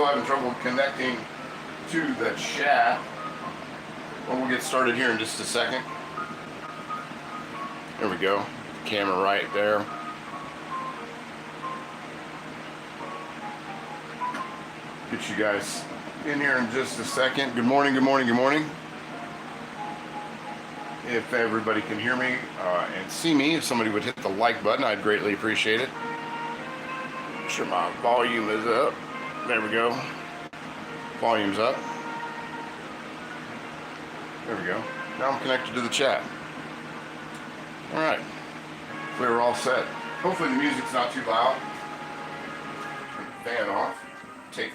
having trouble connecting to the chat. Well, we'll get started here in just a second. There we go. Camera right there. Get you guys in here in just a second. Good morning, good morning, good morning. If everybody can hear me and see me, if somebody would hit the like button, I'd greatly appreciate it. Make sure my volume is up. There we go. Volume's up. There we go. Now I'm connected to the chat. All right. We're all set. Hopefully the music's not too loud. Turn the fan off. Take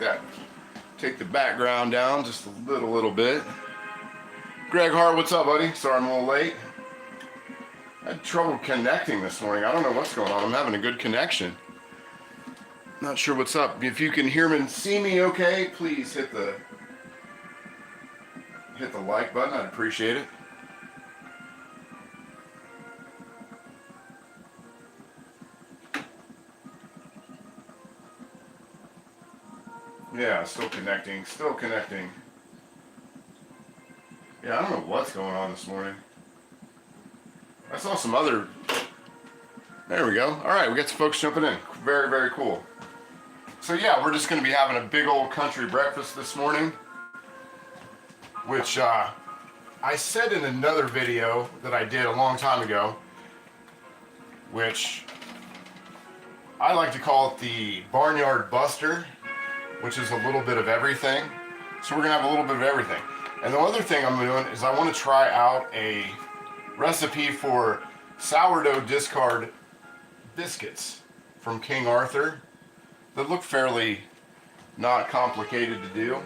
the background down just a little bit. Greg Hart, what's up, buddy? Sorry I'm a little late. I had trouble connecting this morning. I don't know what's going on. I'm having a good connection. Not sure what's up. If you can hear me and see me okay, please hit the like button. I'd appreciate it. Yeah, still connecting. Yeah, I don't know what's going on this morning. I saw some other... There we go. All right, we got some folks jumping in. Very, very cool. So yeah, we're just going to be having a big old country breakfast this morning, which I said in another video that I did a long time ago, which I like to call it the Barnyard Buster, which is a little bit of everything. So we're going to have a little bit of everything. And the other thing I'm doing is I want to try out a recipe for sourdough discard biscuits from King Arthur that look fairly not complicated to do.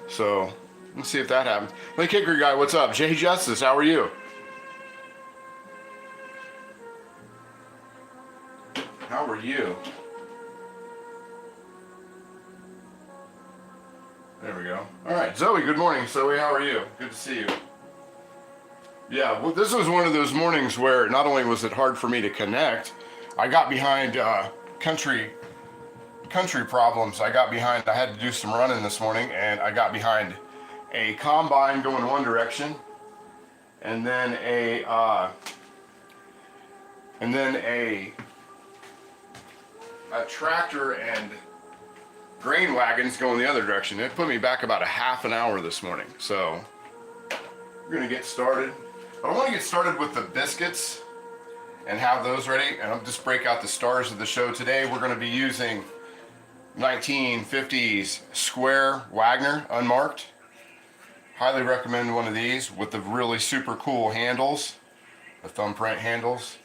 So let's see if that happens. Hey Kicker Guy, what's up? Jay Justice, how are you? How are you? There we go. All right, Zoe, good morning. Zoe, how are you? Good to see you. Yeah, well, this was one of those mornings where not only was it hard for me to connect, I got behind country problems. I had to do some running this morning, and I got behind a combine going one direction, and then a tractor and grain wagons going the other direction. It put me back about a half an hour this morning. So we're gonna get started. But I want to get started with the biscuits and have those ready. And I'll just break out the stars of the show today. We're gonna be using 1950s square Wagner, unmarked. Highly recommend one of these with the really super cool handles, the thumbprint handles.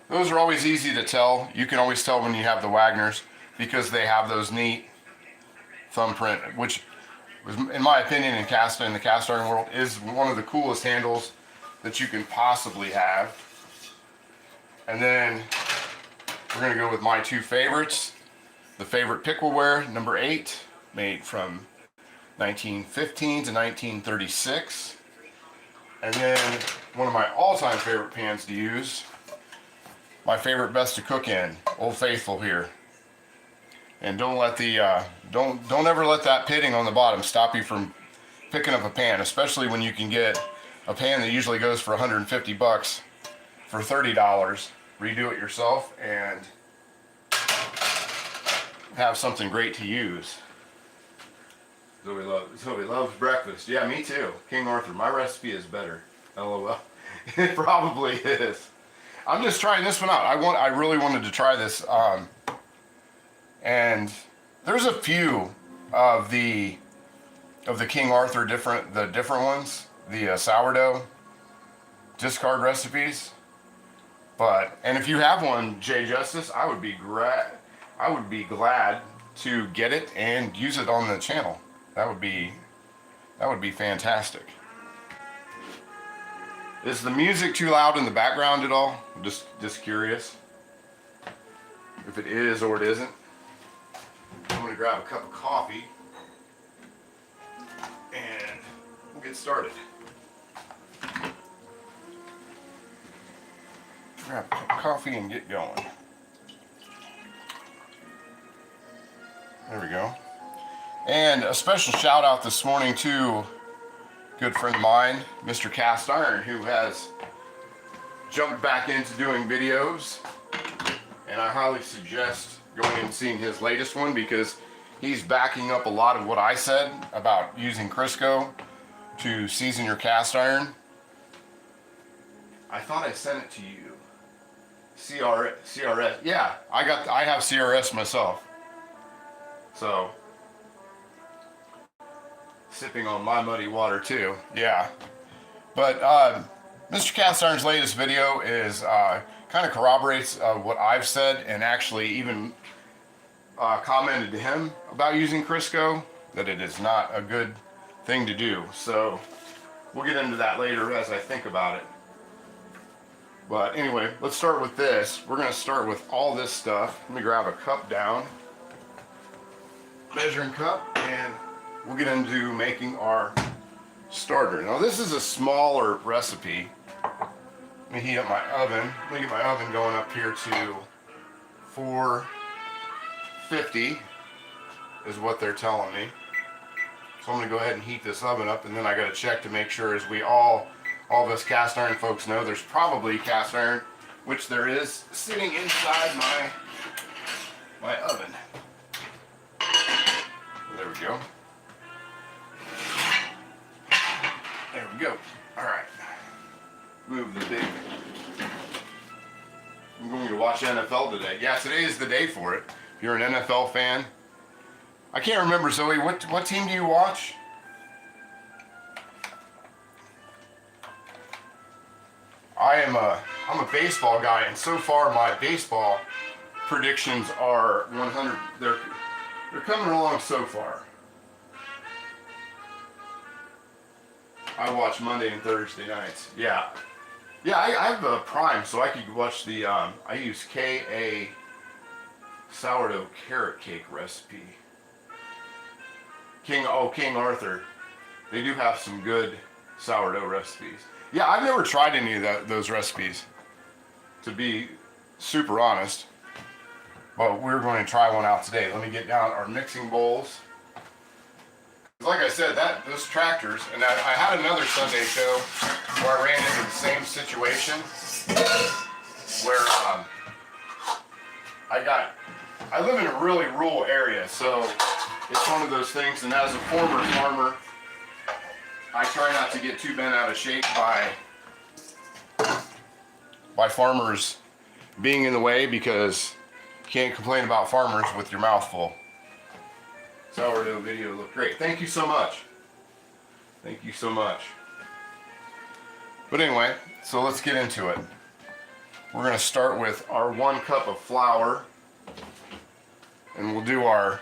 Those are always easy to tell. You can always tell when you have the Wagners because they have those neat thumbprint, which was, in my opinion, in the cast iron world, is one of the coolest handles that you can possibly have. And then we're gonna go with my two favorites. The favorite pickleware, number 8, made from 1915 to 1936. And then one of my all-time favorite pans to use, my favorite best to cook in, Old Faithful here. And don't let the don't ever let that pitting on the bottom stop you from picking up a pan, especially when you can get a pan that usually goes for 150 bucks for $30. Redo it yourself and have something great to use. Zoe loves breakfast. Yeah, me too. King Arthur. My recipe is better. LOL. It probably is. I'm just trying this one out. I really wanted to try this. And there's a few of the King Arthur different ones, the sourdough discard recipes. And if you have one, Jay Justice, I would be glad to get it and use it on the channel. That would be fantastic. Is the music too loud in the background at all? I'm just curious if it is or it isn't. I'm going to grab a cup of coffee and we'll get started. Grab a cup of coffee and get going. There we go. And a special shout out this morning to a good friend of mine, Mr. Cast Iron, who has jumped back into doing videos. And I highly suggest going and seeing his latest one because he's backing up a lot of what I said about using Crisco to season your cast iron. I thought I sent it to you. CRS. Yeah, I have CRS myself. So, sipping on my muddy water too. Yeah. But Mr. Cast Iron's latest video is kind of corroborates what I've said, and actually even commented to him about using Crisco, that it is not a good thing to do. So we'll get into that later as I think about it. But anyway, let's start with this. We're going to start with all this stuff. Let me grab a cup down, measuring cup, and we'll get into making our starter. Now this is a smaller recipe. Let me heat up my oven. Let me get my oven going up here to 450 is what they're telling me. So I'm going to go ahead and heat this oven up, and then I got to check to make sure, as we all of us cast iron folks know, there's probably cast iron, which there is, sitting inside my oven. There we go. There we go. All right. Move the big. I'm going to watch NFL today. Yeah, today is the day for it. If you're an NFL fan. I can't remember, Zoe, what team do you watch? I'm a baseball guy, and so far my baseball predictions are 100. They're coming along so far. I watch Monday and Thursday nights. Yeah. Yeah, I have a Prime, so I could watch the, I use K.A. sourdough carrot cake recipe. King Arthur. They do have some good sourdough recipes. Yeah, I've never tried any of those recipes, to be super honest. But we're going to try one out today. Let me get down our mixing bowls. Like I said, those tractors, and I had another Sunday show where I ran into the same situation, where I live in a really rural area, so it's one of those things, and as a former farmer, I try not to get too bent out of shape by farmers being in the way, because you can't complain about farmers with your mouth full. Sourdough video looked great. Thank you so much. Thank you so much. But anyway, so let's get into it. We're going to start with our 1 cup of flour, and we'll do our,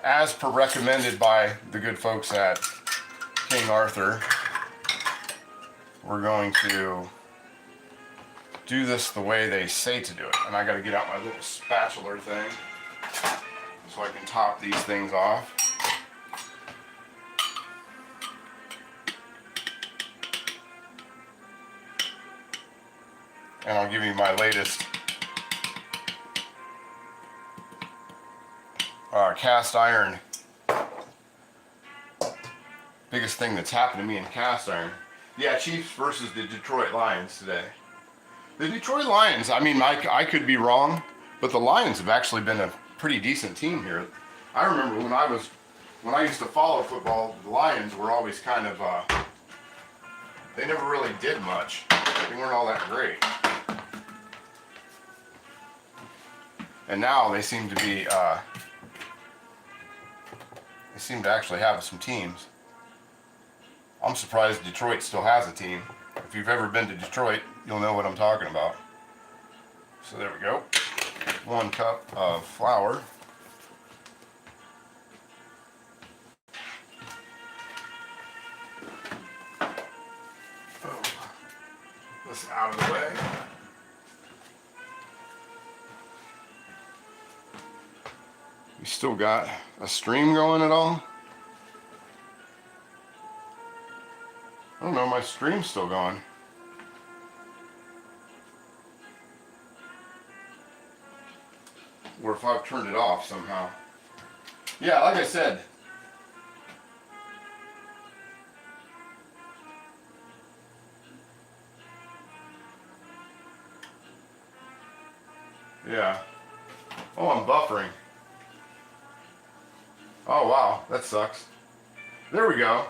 as per recommended by the good folks at King Arthur, we're going to do this the way they say to do it. And I got to get out my little spatula thing so I can top these things off. And I'll give you my latest cast iron. Biggest thing that's happened to me in cast iron. Yeah, Chiefs versus the Detroit Lions today. The Detroit Lions, I mean, I could be wrong, but the Lions have actually been a pretty decent team here. I remember when I used to follow football, the Lions were always kind of, they never really did much. They weren't all that great. And now they seem to be, they seem to actually have some teams. I'm surprised Detroit still has a team. If you've ever been to Detroit, you'll know what I'm talking about. So there we go. 1 cup of flour. Oh, this out of the way. You still got a stream going at all? I don't know, my stream's still going. Or if I've turned it off somehow. Yeah, like I said. Yeah. Oh, I'm buffering. Oh, wow. That sucks. There we go.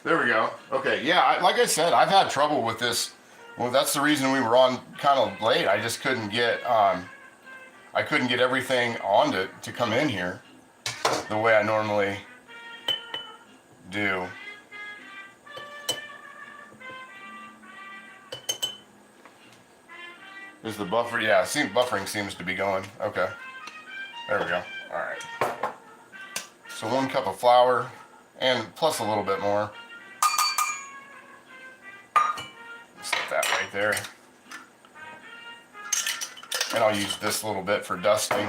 There we go. Okay, yeah, like I said, I've had trouble with this. Well, that's the reason we were on kind of late. I just couldn't get, I couldn't get everything on to come in here the way I normally do. Is the buffer? Yeah, buffering seems to be going. Okay, there we go. All right. So 1 cup of flour, and plus a little bit more. Set that right there. And I'll use this little bit for dusting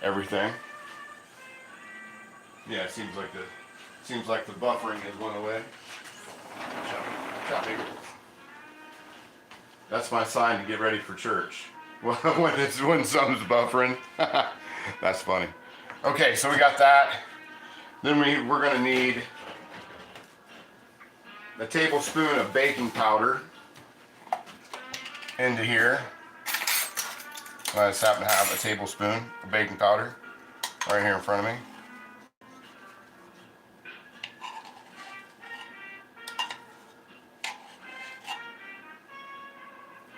everything. Yeah, it seems like the buffering has went away. That's my sign to get ready for church. when some's buffering. That's funny. Okay, so we got that. Then we're gonna need a tablespoon of baking powder into here. I just happen to have a tablespoon of baking powder right here in front of me.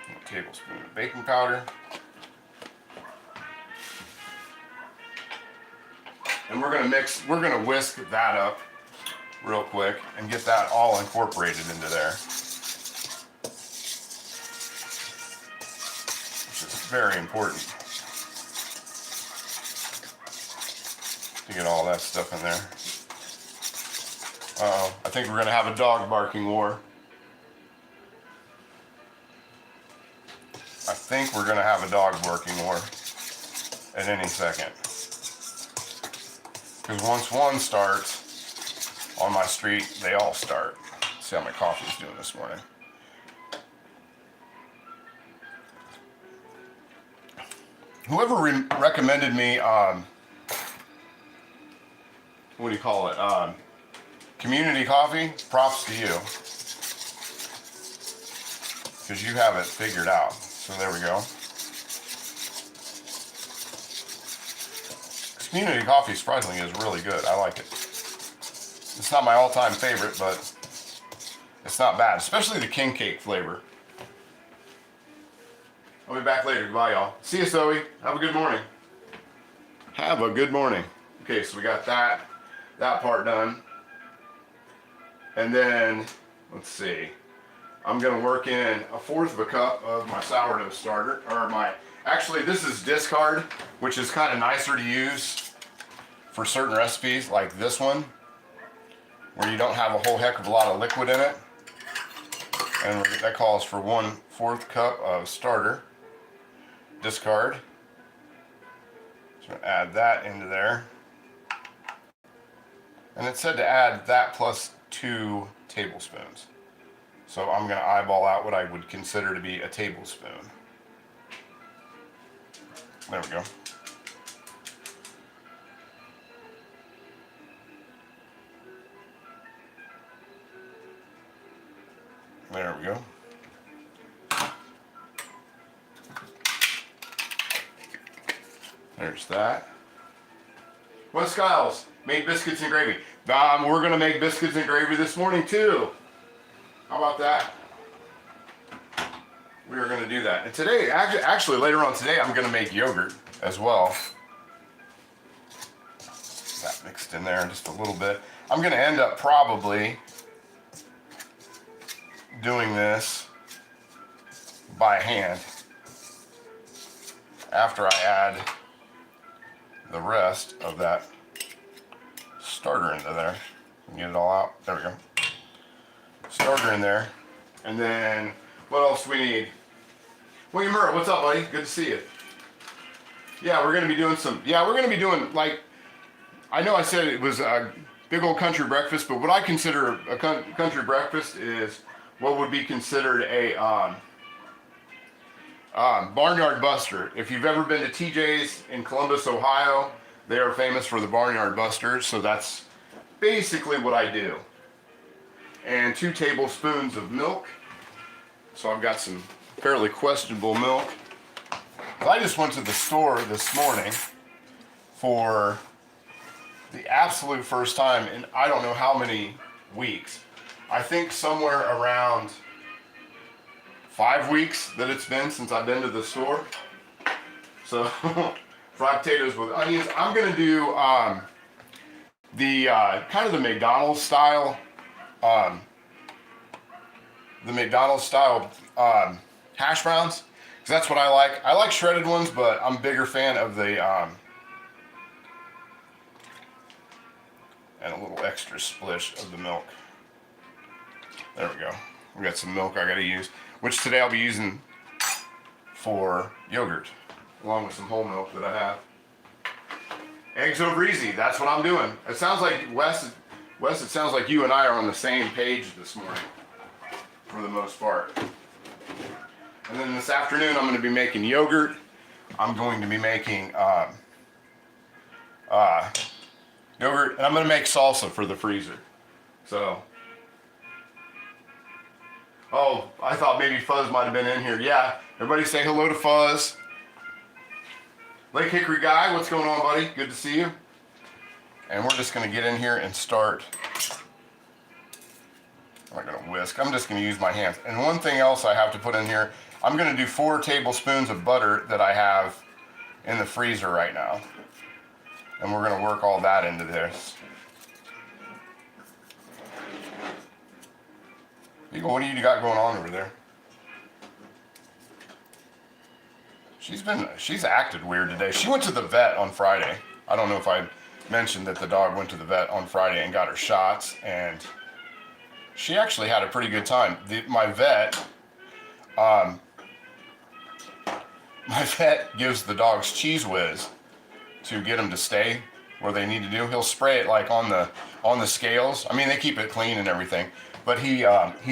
A tablespoon of baking powder. And we're gonna whisk that up real quick and get that all incorporated into there. Which is very important to get all that stuff in there. Uh-oh, I think we're gonna have a dog barking war. I think we're gonna have a dog barking war at any second. Because once one starts on my street, they all start. Let's see how my coffee's doing this morning. Whoever recommended me, what do you call it? Community coffee, props to you. Because you have it figured out. So there we go. Community coffee, surprisingly, is really good. I like it. It's not my all-time favorite, but it's not bad, especially the king cake flavor. I'll be back later. Goodbye, y'all. See you, Zoe. Have a good morning. Have a good morning. Okay, so we got that part done. And then, let's see. I'm going to work in 1/4 of a cup of my sourdough starter, actually this is discard, which is kind of nicer to use for certain recipes like this one, where you don't have a whole heck of a lot of liquid in it. And that calls for 1/4 cup of starter, discard. So add that into there. And it said to add that plus 2 tablespoons. So I'm going to eyeball out what I would consider to be a tablespoon. There we go. There we go. There's that. What, Skiles? Made biscuits and gravy. We're going to make biscuits and gravy this morning too. How about that? We are going to do that. And today, actually later on today, I'm going to make yogurt as well. That mixed in there just a little bit. I'm going to end up probably doing this by hand after I add the rest of that starter into there. Get it all out. There we go. Starter in there. And then what else do we need? William Murray, what's up, buddy? Good to see you. Yeah, we're going to be doing like, I know I said it was a big old country breakfast, but what I consider a country breakfast is what would be considered a Barnyard Buster. If you've ever been to TJ's in Columbus, Ohio, They are famous for the Barnyard Busters, so that's basically what I do. And 2 tablespoons of milk. So I've got some fairly questionable milk. I just went to the store this morning for the absolute first time in I don't know how many weeks. I think somewhere around 5 weeks that it's been since I've been to the store. So fried potatoes with onions. I'm gonna do the kind of the McDonald's style, hash browns, because that's what I like. I like shredded ones, but I'm a bigger fan of the and a little extra splish of the milk. There we go. We got some milk I gotta use, which today I'll be using for yogurt, along with some whole milk that I have. Eggs over easy, that's what I'm doing. It sounds like, Wes, it sounds like you and I are on the same page this morning, for the most part. And then this afternoon I'm gonna be making yogurt. I'm going to be making yogurt, and I'm gonna make salsa for the freezer. So, oh, I thought maybe Fuzz might have been in here. Yeah, everybody say hello to Fuzz. Lake Hickory Guy, what's going on, buddy? Good to see you. And we're just gonna get in here and start. I'm not gonna whisk, I'm just gonna use my hands. And one thing else I have to put in here, I'm gonna do 4 tablespoons of butter that I have in the freezer right now. And we're gonna work all that into this. Eagle, what do you got going on over there? She's acted weird today. She went to the vet on Friday. I don't know if I mentioned that the dog went to the vet on Friday and got her shots, and she actually had a pretty good time. My vet gives the dogs Cheese Whiz to get them to stay where they need to do. He'll spray it like on the scales. I mean, they keep it clean and everything, but he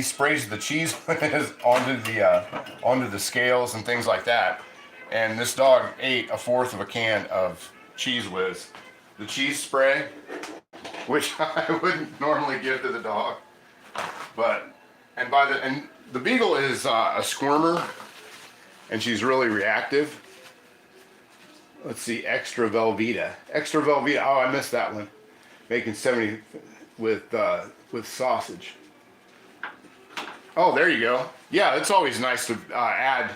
sprays the Cheese Whiz onto the scales and things like that. And this dog ate 1/4 of a can of Cheese Whiz, the cheese spray, which I wouldn't normally give to the dog. And the beagle is a squirmer, and she's really reactive. Let's see, extra Velveeta. Oh, I missed that one. Making 70 with sausage. Oh, there you go. Yeah, it's always nice to add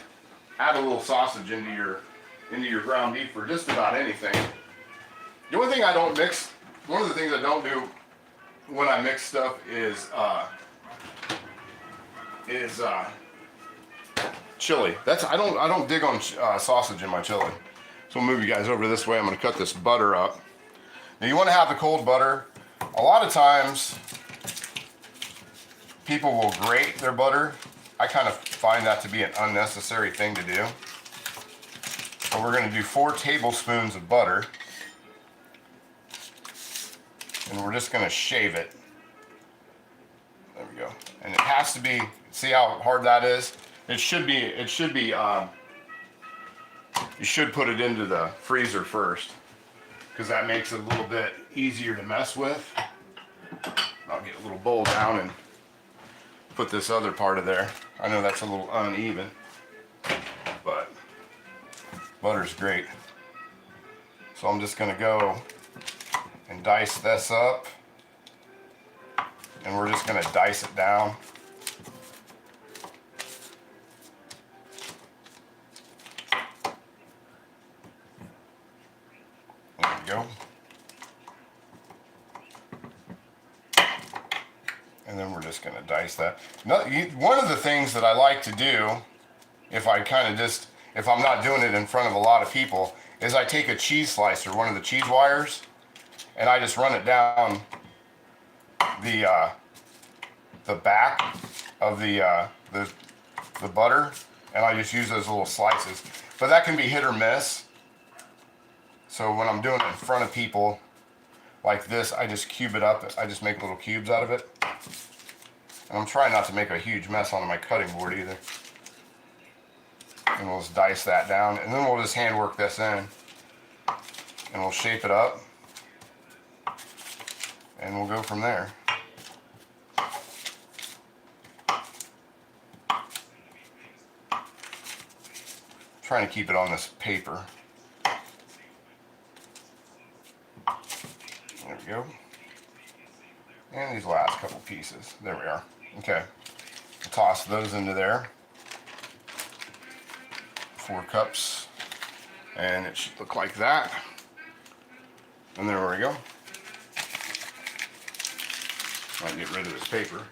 a little sausage into your ground beef for just about anything. The only thing I don't mix, one of the things I don't do when I mix stuff is chili. I don't dig on sausage in my chili. So we'll move you guys over this way. I'm going to cut this butter up. Now you want to have the cold butter. A lot of times people will grate their butter. I kind of find that to be an unnecessary thing to do. So we're going to do 4 tablespoons of butter. And we're just going to shave it. There we go. And it has to be, see how hard that is? You should put it into the freezer first, because that makes it a little bit easier to mess with. I'll get a little bowl down and put this other part of there. I know that's a little uneven, but butter's great. So I'm just gonna go and dice this up, and we're just gonna dice it down. There we go. And then we're just going to dice that. One of the things that I like to do, if I'm not doing it in front of a lot of people, is I take a cheese slicer, one of the cheese wires, and I just run it down the back of the butter, and I just use those little slices. But that can be hit or miss. So when I'm doing it in front of people like this, I just cube it up. I just make little cubes out of it. And I'm trying not to make a huge mess on my cutting board either. And we'll just dice that down, and then we'll just hand work this in. and we'll shape it up, and we'll go from there. Trying to keep it on this paper. There we go. And these last couple pieces. There we are. Okay. Toss those into there. 4 cups. And it should look like that. And there we go. I'll get rid of this paper.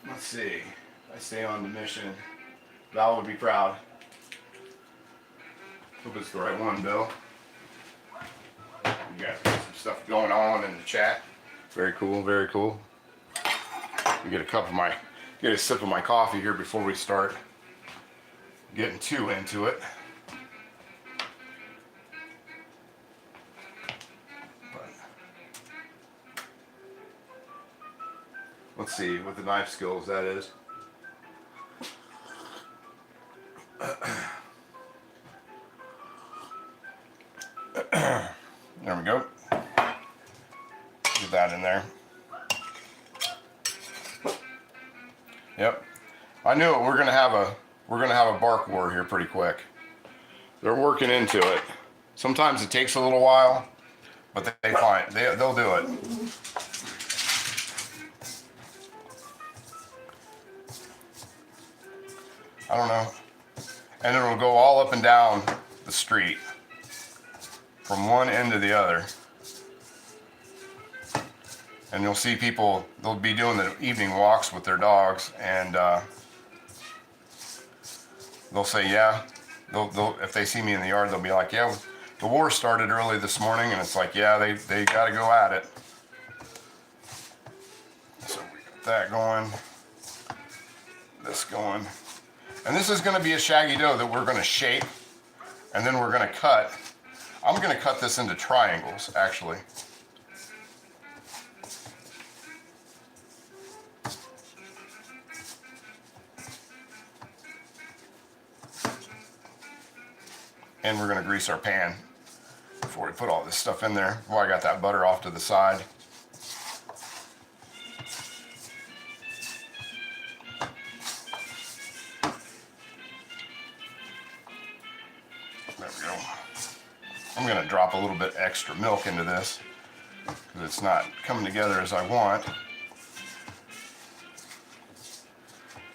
Let's see. I stay on the mission. Val would be proud. Hope it's the right one, Bill. You guys got some stuff going on in the chat. Very cool, very cool. We get a sip of my coffee here before we start getting too into it. But let's see what the knife skills that is. There we go. Get that in there. Yep. I knew it. We're gonna have a bark war here pretty quick. They're working into it. Sometimes it takes a little while, but they'll do it. I don't know. And it'll go all up and down the street from one end to the other. And you'll see people, they'll be doing the evening walks with their dogs, and they'll say, yeah, they'll if they see me in the yard, they'll be like, yeah, the war started early this morning, and it's like, yeah, they got to go at it. So we got that going, this going. And this is going to be a shaggy dough that we're going to shape, and then we're going to cut. I'm going to cut this into triangles, actually. And we're going to grease our pan before we put all this stuff in there. Well, I got that butter off to the side. There we go. I'm going to drop a little bit extra milk into this because it's not coming together as I want.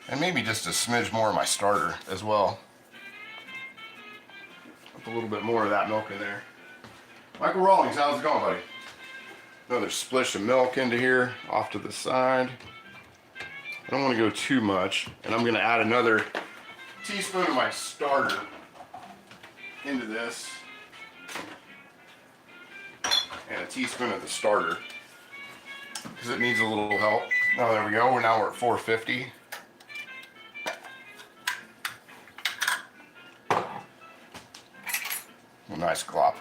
And maybe just a smidge more of my starter as well. A little bit more of that milk in there. Michael Rawlings, how's it going, buddy? Another splish of milk into here, off to the side. I don't want to go too much, and I'm going to add another teaspoon of my starter into this, and a teaspoon of the starter, because it needs a little help. Oh, there we go. Now we're at 450. A nice glop.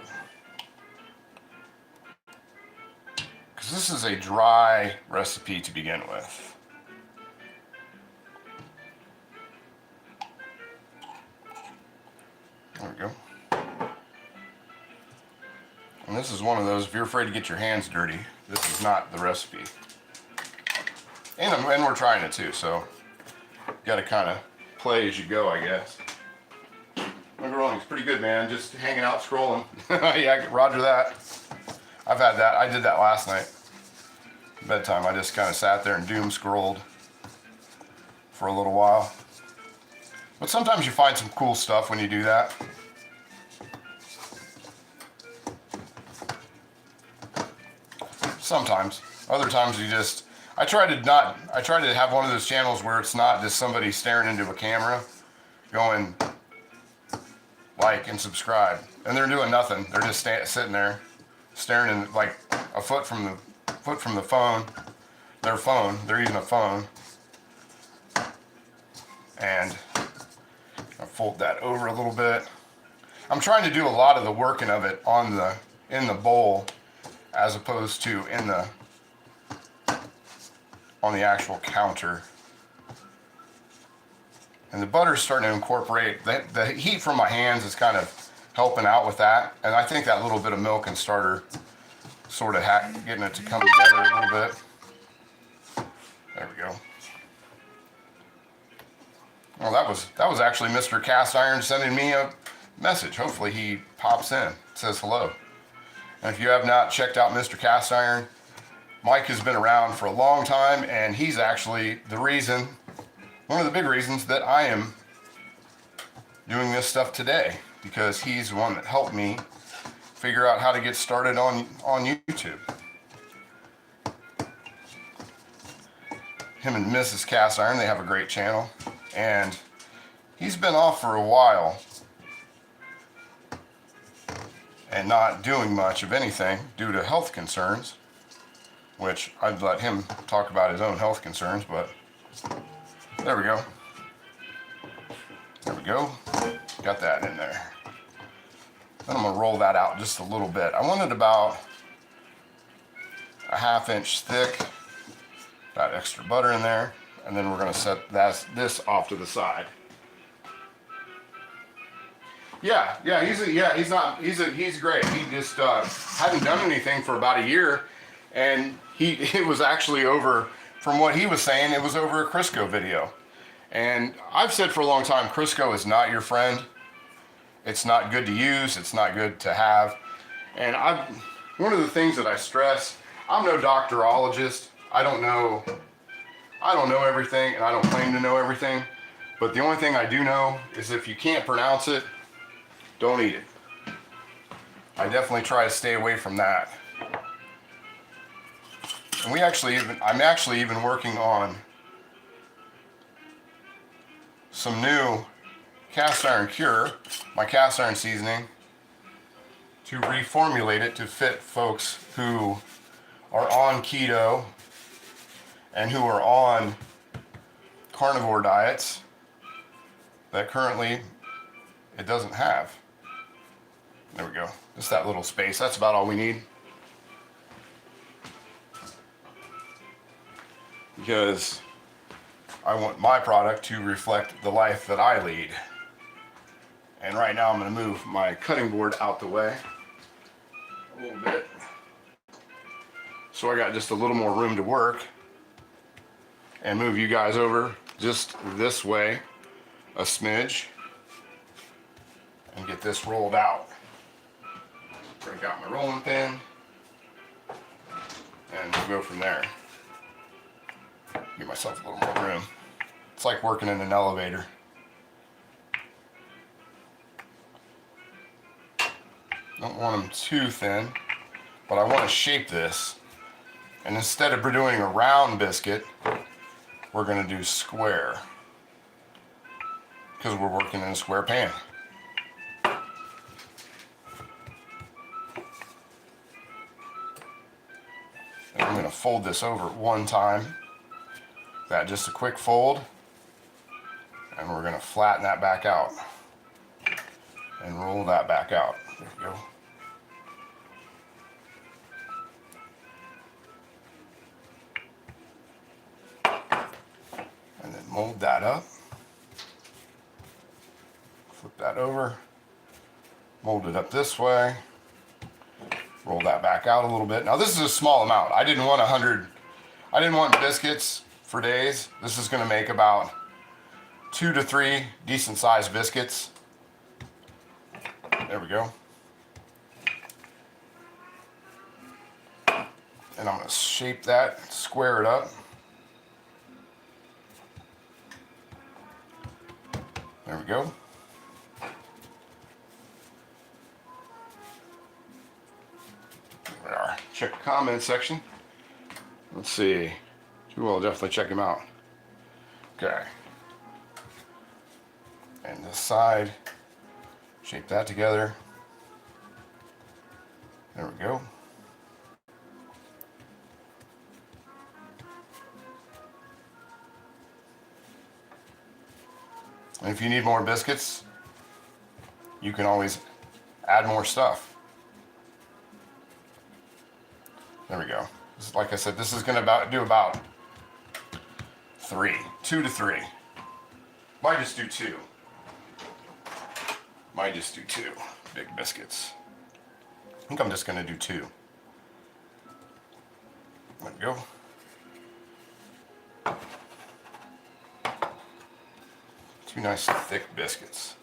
Because this is a dry recipe to begin with. There we go. And this is one of those, if you're afraid to get your hands dirty, this is not the recipe. And we're trying it too, so you got to kind of play as you go, I guess. It's pretty good, man. Just hanging out, scrolling. Yeah, roger that. I've had that. I did that last night. Bedtime. I just kind of sat there and doom scrolled for a little while. But sometimes you find some cool stuff when you do that. Sometimes. Other times you just... I try to have one of those channels where it's not just somebody staring into a camera going... like and subscribe, and they're doing nothing. They're just sitting there, staring in like a foot from the phone. Their phone. They're using a phone, and I fold that over a little bit. I'm trying to do a lot of the working of it in the bowl, as opposed to on the actual counter. And the butter's starting to incorporate. The heat from my hands is kind of helping out with that. And I think that little bit of milk and starter sort of getting it to come together a little bit. There we go. Well, that was actually Mr. Cast Iron sending me a message. Hopefully he pops in, says hello. And if you have not checked out Mr. Cast Iron, Mike has been around for a long time, and he's actually the reason, one of the big reasons that I am doing this stuff today, because he's the one that helped me figure out how to get started on YouTube. Him and Mrs. Cast Iron, they have a great channel, and he's been off for a while and not doing much of anything due to health concerns, which I'd let him talk about his own health concerns, but there we go. There we go. Got that in there. Then I'm going to roll that out just a little bit. I want it about a 1/2 inch thick. Got extra butter in there, and then we're going to set this off to the side. He's great. He just hadn't done anything for about a year, and it was actually over, from what he was saying, it was over a Crisco video. And I've said for a long time, Crisco is not your friend. It's not good to use. It's not good to have. And one of the things that I stress, I'm no doctorologist. I don't know everything, and I don't claim to know everything. But the only thing I do know is if you can't pronounce it, don't eat it. I definitely try to stay away from that. And I'm actually even working on some new cast iron cure, my cast iron seasoning, to reformulate it to fit folks who are on keto and who are on carnivore diets that currently it doesn't have. There we go. Just that little space. That's about all we need. Because I want my product to reflect the life that I lead. And right now I'm going to move my cutting board out the way a little bit, so I got just a little more room to work, and move you guys over just this way a smidge and get this rolled out. Break out my rolling pin, and we'll go from there. Give myself a little more room. It's like working in an elevator. Don't want them too thin, but I want to shape this. And instead of doing a round biscuit, we're going to do square, because we're working in a square pan. And I'm going to fold this over one time. That just a quick fold, and we're going to flatten that back out and roll that back out. There we go. And then mold that up. Flip that over. Mold it up this way. Roll that back out a little bit. Now this is a small amount. I didn't want biscuits for days. This is going to make about 2 to 3 decent sized biscuits. There we go. And I'm going to shape that, square it up. There we go. There we are. Check the comment section. Let's see. You will definitely check them out. Okay. And this side, shape that together. There we go. And if you need more biscuits, you can always add more stuff. There we go. Like I said, this is going to do about 2 to 3. Might just do 2. big biscuits. I think I'm just going to do 2. There we go. Two nice thick biscuits.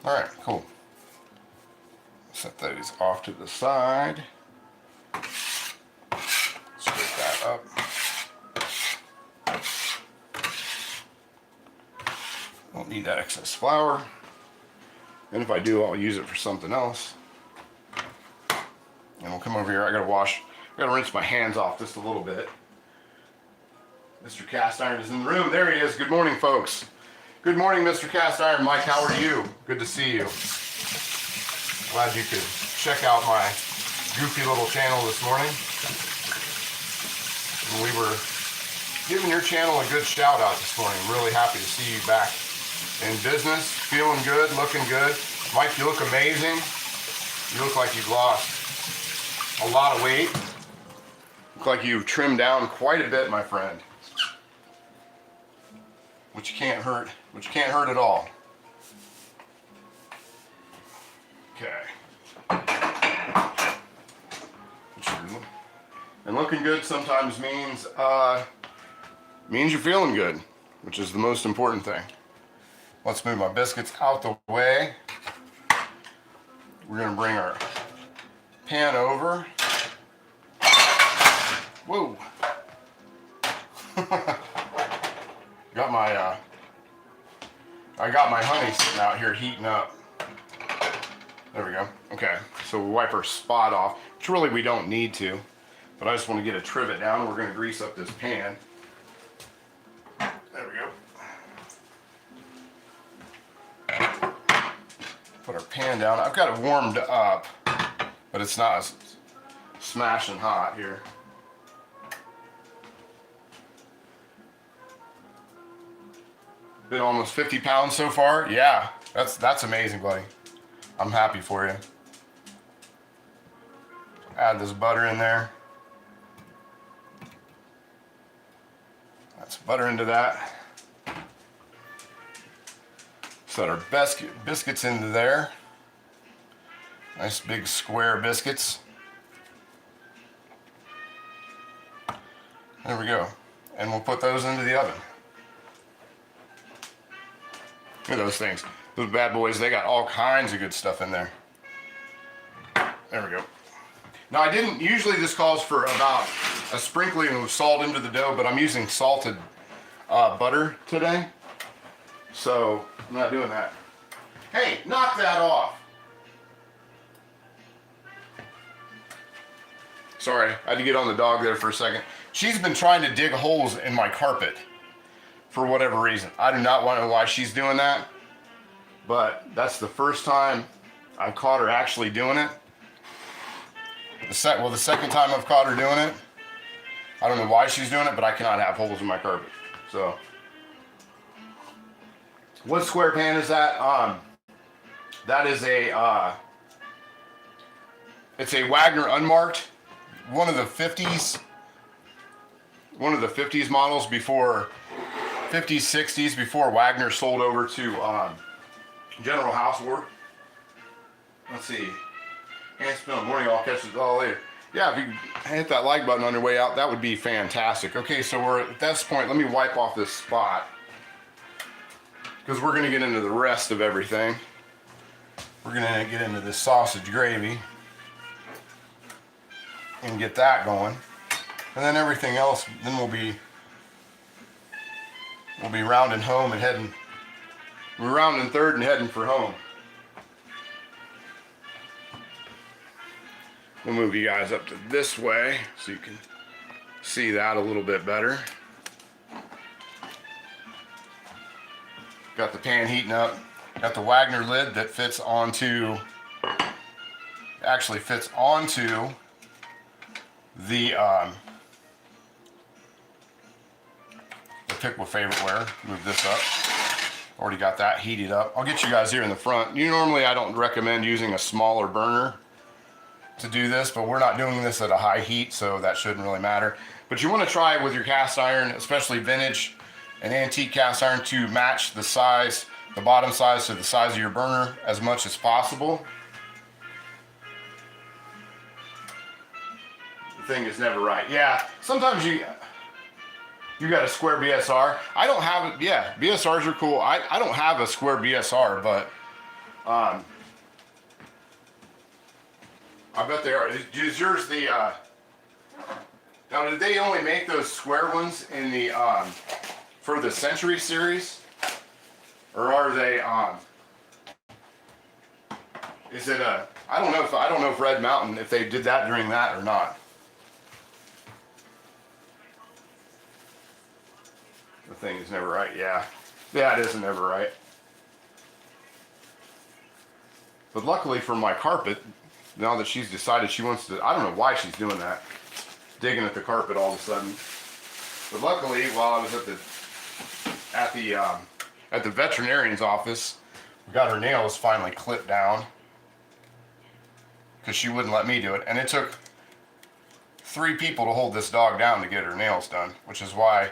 All right, cool. Set those off to the side. Scrape that up. Don't need that excess flour. And if I do, I'll use it for something else. And we'll come over here. I gotta rinse my hands off just a little bit. Mr. Cast Iron is in the room. There he is. Good morning, folks. Good morning, Mr. Cast Iron. Mike, how are you? Good to see you. Glad you could check out my goofy little channel this morning. And we were giving your channel a good shout out this morning. I'm really happy to see you back in business, feeling good, looking good. Mike, you look amazing. You look like you've lost a lot of weight. Look like you've trimmed down quite a bit, my friend. Which can't hurt at all. Okay. And looking good sometimes means you're feeling good, which is the most important thing. Let's move my biscuits out the way. We're gonna bring our pan over. Whoa. I got my honey sitting out here heating up. There we go. Okay, so we'll wipe our spot off, which really we don't need to, but I just want to get a trivet down. We're going to grease up this pan. There we go. Put our pan down. I've got it warmed up, but it's not smashing hot here. Been almost 50 pounds so far. Yeah, that's amazing, buddy. I'm happy for you. Add this butter in there. That's butter into that. Set our biscuits into there. Nice big square biscuits. There we go. And we'll put those into the oven. Look at those things. Those bad boys, they got all kinds of good stuff in there. There we go. Now usually this calls for about a sprinkling of salt into the dough, but I'm using salted butter today. So I'm not doing that. Hey, knock that off. Sorry, I had to get on the dog there for a second. She's been trying to dig holes in my carpet for whatever reason. I do not want to know why she's doing that, but that's the first time I've caught her actually doing it. The second time I've caught her doing it. I don't know why she's doing it, but I cannot have holes in my carpet. So, what square pan is that? That is it's a Wagner unmarked, one of the 50s models before 50s, 60s, before Wagner sold over to General Housewares. Let's see. Hands spin morning, I'll catch it all later. Yeah, if you hit that like button on your way out, that would be fantastic. Okay, so we're at this point. Let me wipe off this spot, because we're going to get into the rest of everything. We're going to get into this sausage gravy and get that going. And then everything else, then we'll be rounding home and heading. We're rounding third and heading for home. We'll move you guys up to this way so you can see that a little bit better. Got the pan heating up. Got the Wagner lid that fits onto, actually fits onto the pick with favorite. Move this up. Already got that heated up. I'll get you guys here in the front. Normally I don't recommend using a smaller burner to do this, but we're not doing this at a high heat, so that shouldn't really matter. But you want to try it with your cast iron, especially vintage, an antique cast iron to match the size, the bottom size to the size of your burner as much as possible. The thing is never right. Yeah, sometimes you got a square BSR. I don't have it. Yeah, BSRs are cool. I don't have a square BSR, but I bet they are. Is yours the now, did they only make those square ones in the for the Century series, or are they is it a, I don't know if Red Mountain, if they did that during that or not. The thing is never right. Yeah, it isn't never right. But luckily for my carpet, now that she's decided she wants to, I don't know why she's doing that, digging at the carpet all of a sudden. But luckily, while I was at the veterinarian's office, we got her nails finally clipped down because she wouldn't let me do it, and it took 3 people to hold this dog down to get her nails done, which is why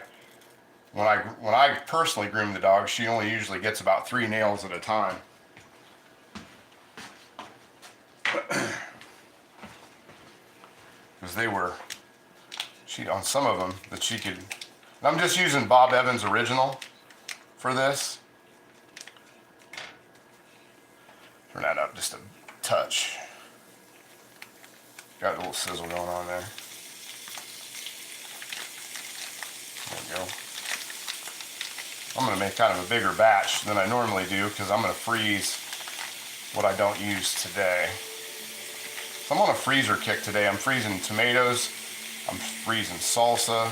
when I personally groom the dog, she only usually gets about 3 nails at a time. Because they were, on some of them that she could, and I'm just using Bob Evans Original for this. Turn that up just a touch. Got a little sizzle going on there. There we go. I'm going to make kind of a bigger batch than I normally do because I'm going to freeze what I don't use today. So I'm on a freezer kick today. I'm freezing tomatoes, I'm freezing salsa,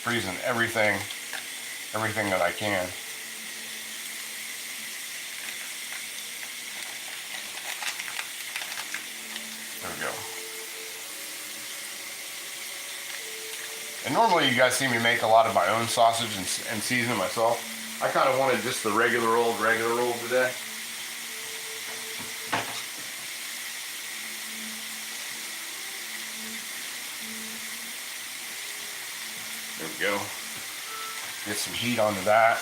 freezing everything that I can. There we go. And normally you guys see me make a lot of my own sausage and season it myself. I kind of wanted just the regular old today. There we go. Get some heat onto that.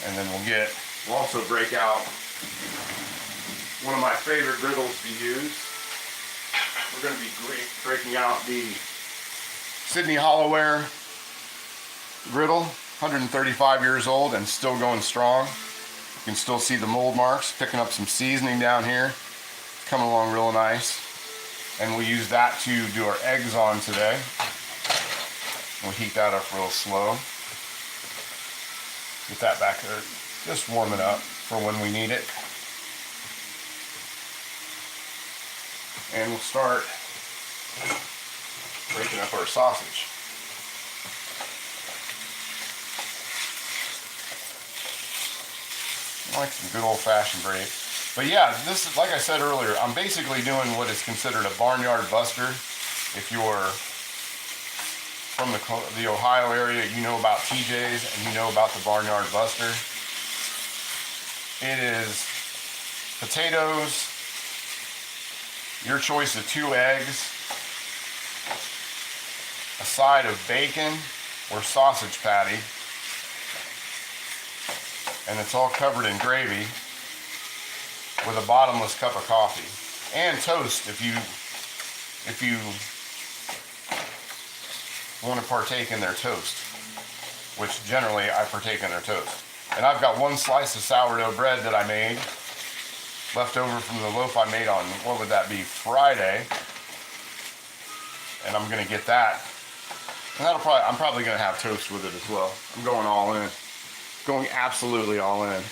And then we'll also break out one of my favorite griddles to use. We're going to be breaking out the Sydney Hollowware griddle, 135 years old and still going strong. You can still see the mold marks, picking up some seasoning down here. Coming along real nice. And we'll use that to do our eggs on today. We'll heat that up real slow. Get that back there, just warm it up for when we need it. And we'll start breaking up our sausage. I like some good old-fashioned break. But yeah, this is, like I said earlier, I'm basically doing what is considered a barnyard buster. If you're from the Ohio area, you know about TJ's and you know about the barnyard buster. It is potatoes, your choice of 2 eggs, a side of bacon or sausage patty, and it's all covered in gravy with a bottomless cup of coffee and toast if you want to partake in their toast, which generally I partake in their toast. And I've got 1 slice of sourdough bread that I made left over from the loaf I made on, what would that be, Friday, and I'm gonna get that, and I'm probably gonna have toast with it as well. I'm going all in, going absolutely all in.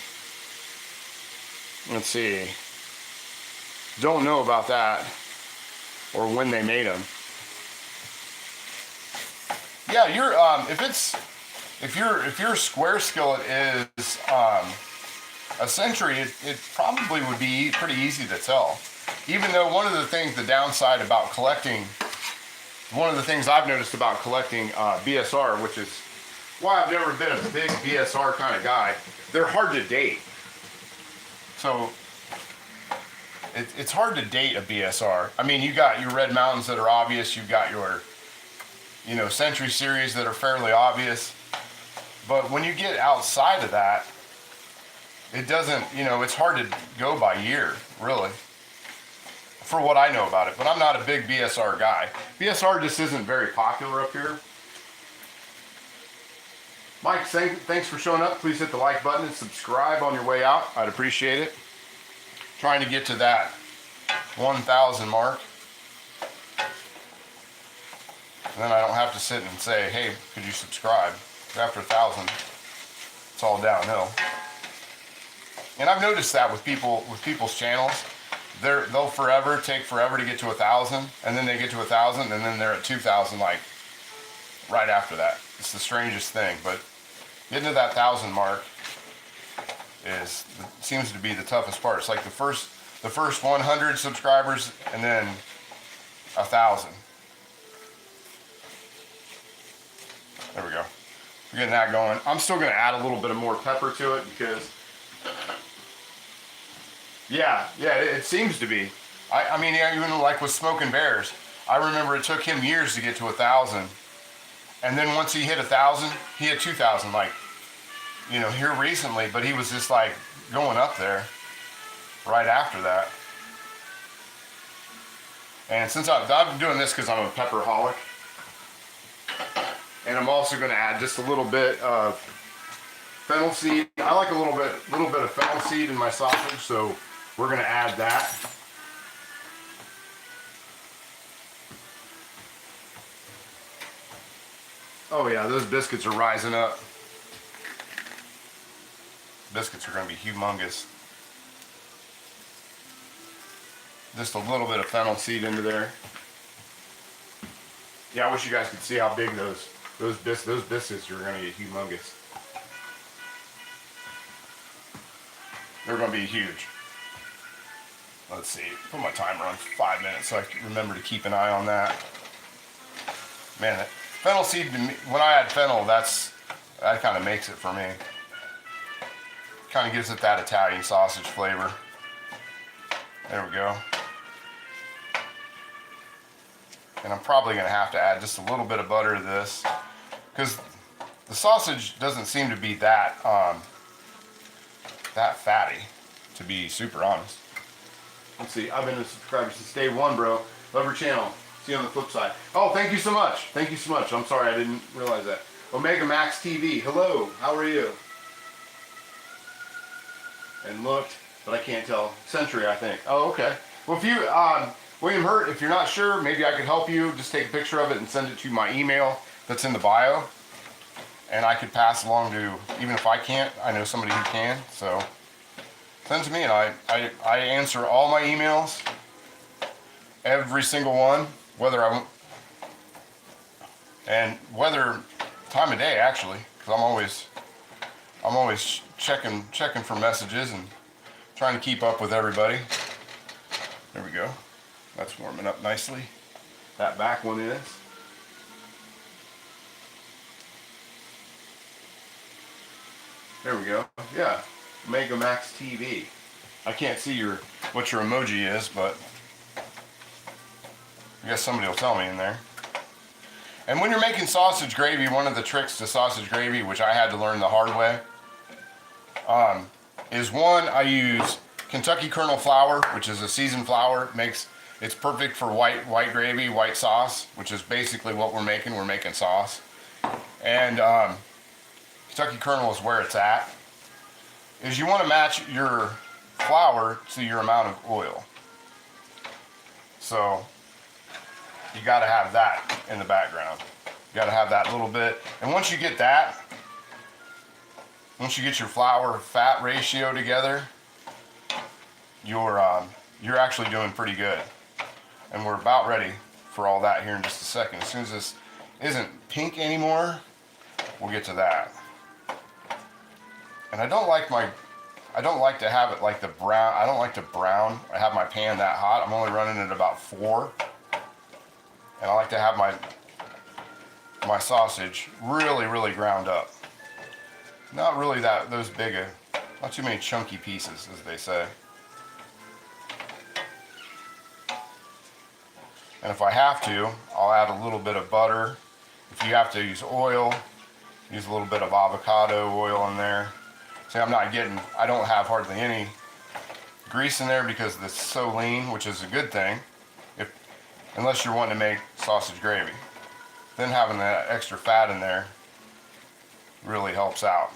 Let's see. Don't know about that or when they made them. Yeah, if your square skillet is a Century, it probably would be pretty easy to tell. Even though one of the things I've noticed about collecting BSR, which is why I've never been a big BSR kind of guy, they're hard to date. So it's hard to date a BSR. I mean, you got your Red Mountains that are obvious. You've got your you know, Century Series that are fairly obvious. But when you get outside of that, it doesn't, you know, it's hard to go by year, really, for what I know about it. But I'm not a big BSR guy. BSR just isn't very popular up here. Mike, thanks for showing up. Please hit the like button and subscribe on your way out. I'd appreciate it. Trying to get to that 1,000 mark. And then I don't have to sit and say, hey, could you subscribe? After 1,000, it's all downhill. And I've noticed that with people's channels. They'll take forever to get to 1,000, and then they get to 1,000, and then they're at 2,000 like right after that. It's the strangest thing, but getting to that 1,000 mark seems to be the toughest part. It's like the first 100 subscribers, and then 1,000. There we go. We're getting that going. I'm still going to add a little bit of more pepper to it because, yeah, it seems to be. I mean, yeah, even like with Smoking Bears, I remember it took him years to get to 1,000, and then once he hit 1,000, he hit 2,000. Like, you know, here recently, but he was just like going up there right after that. And since I'm doing this because I'm a pepperaholic. And I'm also going to add just a little bit of fennel seed. I like a little bit of fennel seed in my sausage, so we're going to add that. Oh yeah, those biscuits are rising up. Biscuits are going to be humongous. Just a little bit of fennel seed into there. Yeah, I wish you guys could see how big those biscuits are going to get humongous. They're going to be huge. Let's see, put my timer on 5 minutes so I can remember to keep an eye on that. Man, that fennel seed, when I add fennel, that kind of makes it for me. Kind of gives it that Italian sausage flavor. There we go. And I'm probably going to have to add just a little bit of butter to this because the sausage doesn't seem to be that fatty, to be super honest. Let's see, I've been a subscriber since day one, bro. Love your channel. See you on the flip side. Oh, thank you so much. Thank you so much. I'm sorry, I didn't realize that. Omega Max TV. Hello, how are you? And looked, but I can't tell. Century, I think. Oh, okay. Well, if you, William Hurt, if you're not sure, maybe I could help you. Just take a picture of it and send it to my email that's in the bio. And I could pass along to, even if I can't, I know somebody who can. So send it to me, and I answer all my emails, every single one, whether time of day actually, because I'm always checking for messages and trying to keep up with everybody. There we go. That's warming up nicely. That back one is. There we go. Yeah. Omega Max TV. I can't see what your emoji is, but I guess somebody will tell me in there. And when you're making sausage gravy, one of the tricks to sausage gravy, which I had to learn the hard way, is one, I use Kentucky kernel flour, which is a seasoned flour. It's perfect for white gravy, white sauce, which is basically what we're making. We're making sauce. And Kentucky kernel is where it's at. Is you want to match your flour to your amount of oil. So you got to have that in the background. You got to have that little bit. And once you get that, once you get your flour fat ratio together, you're actually doing pretty good. And we're about ready for all that here in just a second. As soon as this isn't pink anymore, we'll get to that. And I don't like to have it like the brown. I don't like to brown. I have my pan that hot. I'm only running it about 4. And I like to have my sausage really ground up. Not really those big, not too many chunky pieces, as they say. And if I have to, I'll add a little bit of butter If you have to use oil, use a little bit of avocado oil in there. See, I don't have hardly any grease in there because it's so lean, which is a good thing, unless you're wanting to make sausage gravy. Then having that extra fat in there really helps out.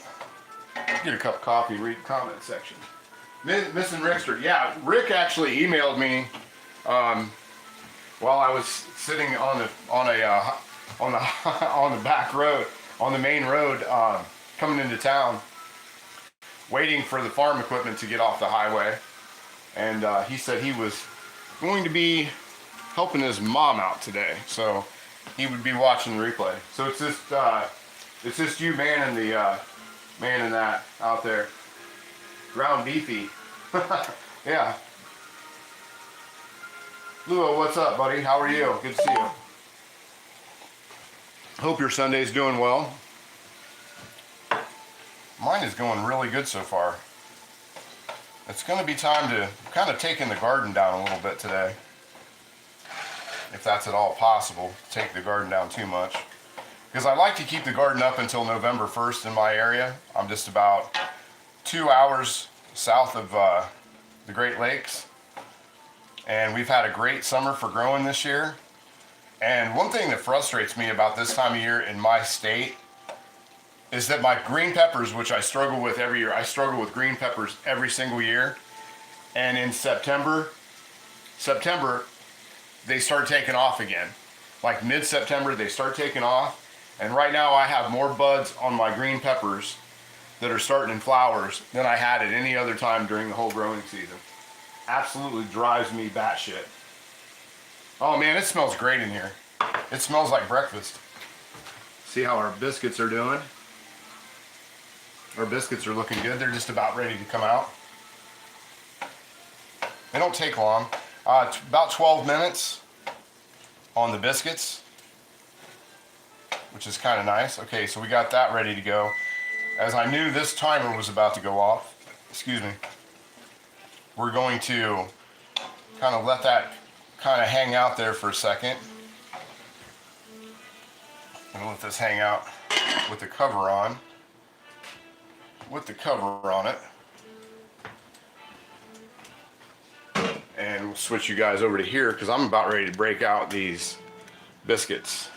Get a cup of coffee, read the comment section. Missing Rickster. Yeah, Rick actually emailed me while I was sitting on the back road, on the main road, coming into town, waiting for the farm equipment to get off the highway. And he said he was going to be helping his mom out today, so he would be watching the replay. So it's just you man and the man in that out there. Ground beefy. Yeah. Luo, what's up, buddy? How are you? Good to see you. Hope your Sunday's doing well. Mine is going really good so far. It's going to be time to kind of taking the garden down a little bit today. If that's at all possible, take the garden down too much. Because I like to keep the garden up until November 1st in my area. I'm just about 2 hours south of the Great Lakes. And we've had a great summer for growing this year. And one thing that frustrates me about this time of year in my state is that my green peppers, which I struggle with every year, I struggle with green peppers every single year. And in September, they start taking off again. Like mid-September, they start taking off. And right now I have more buds on my green peppers that are starting in flowers than I had at any other time during the whole growing season. Absolutely drives me batshit. Oh man, it smells great in here. It smells like breakfast. See how our biscuits are doing? Our biscuits are looking good. They're just about ready to come out. They don't take long. About 12 minutes on the biscuits, which is kind of nice. Okay, so we got that ready to go. As I knew this timer was about to go off, excuse me, we're going to kind of let that kind of hang out there for a second. I'm gonna let this hang out with the cover on. With the cover on it. And we'll switch you guys over to here because I'm about ready to break out these biscuits.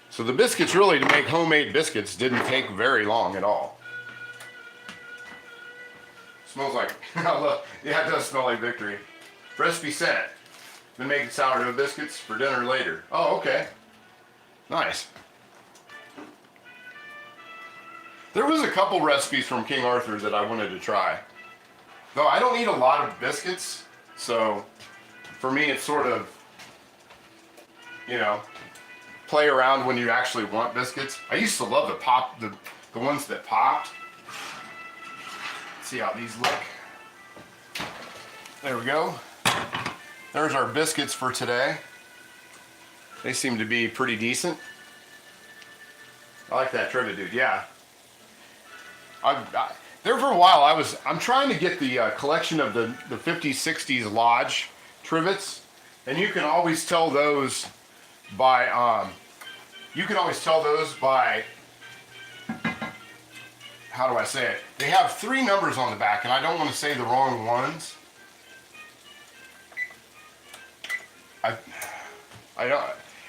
So the biscuits, really, to make homemade biscuits didn't take very long at all. Smells like, yeah, it does smell like victory. Recipe sent. Been making sourdough biscuits for dinner later. Oh, okay. Nice. There was a couple recipes from King Arthur that I wanted to try. Though I don't eat a lot of biscuits, so for me it's sort of, you know, play around when you actually want biscuits. I used to love the ones that popped. Let's see how these look. There we go. There's our biscuits for today. They seem to be pretty decent. I like that trivet, dude. Yeah. There for a while I'm trying to get the collection of the 50s, 60s Lodge trivets, and you can always tell those by how do I say it? They have 3 numbers on the back, and I don't want to say the wrong ones. I don't,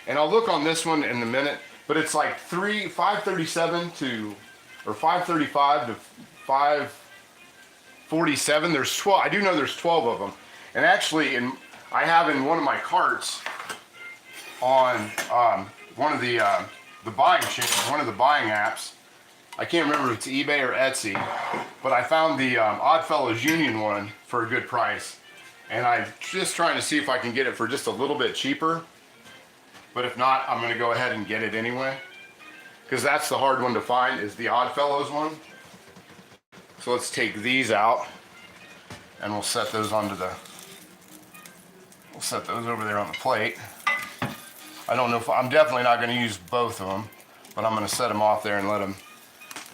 and I'll look on this one in a minute, but it's like 537 to, or 535 to 547. There's 12. I do know there's 12 of them, and actually, I have in one of my carts on one of the buying apps. I can't remember if it's eBay or Etsy, but I found the Oddfellows Union one for a good price, and I'm just trying to see if I can get it for just a little bit cheaper. But if not, I'm going to go ahead and get it anyway, because that's the hard one to find, is the Oddfellows one. So let's take these out, and we'll set those over there on the plate. I don't know if, I'm definitely not going to use both of them, but I'm going to set them off there and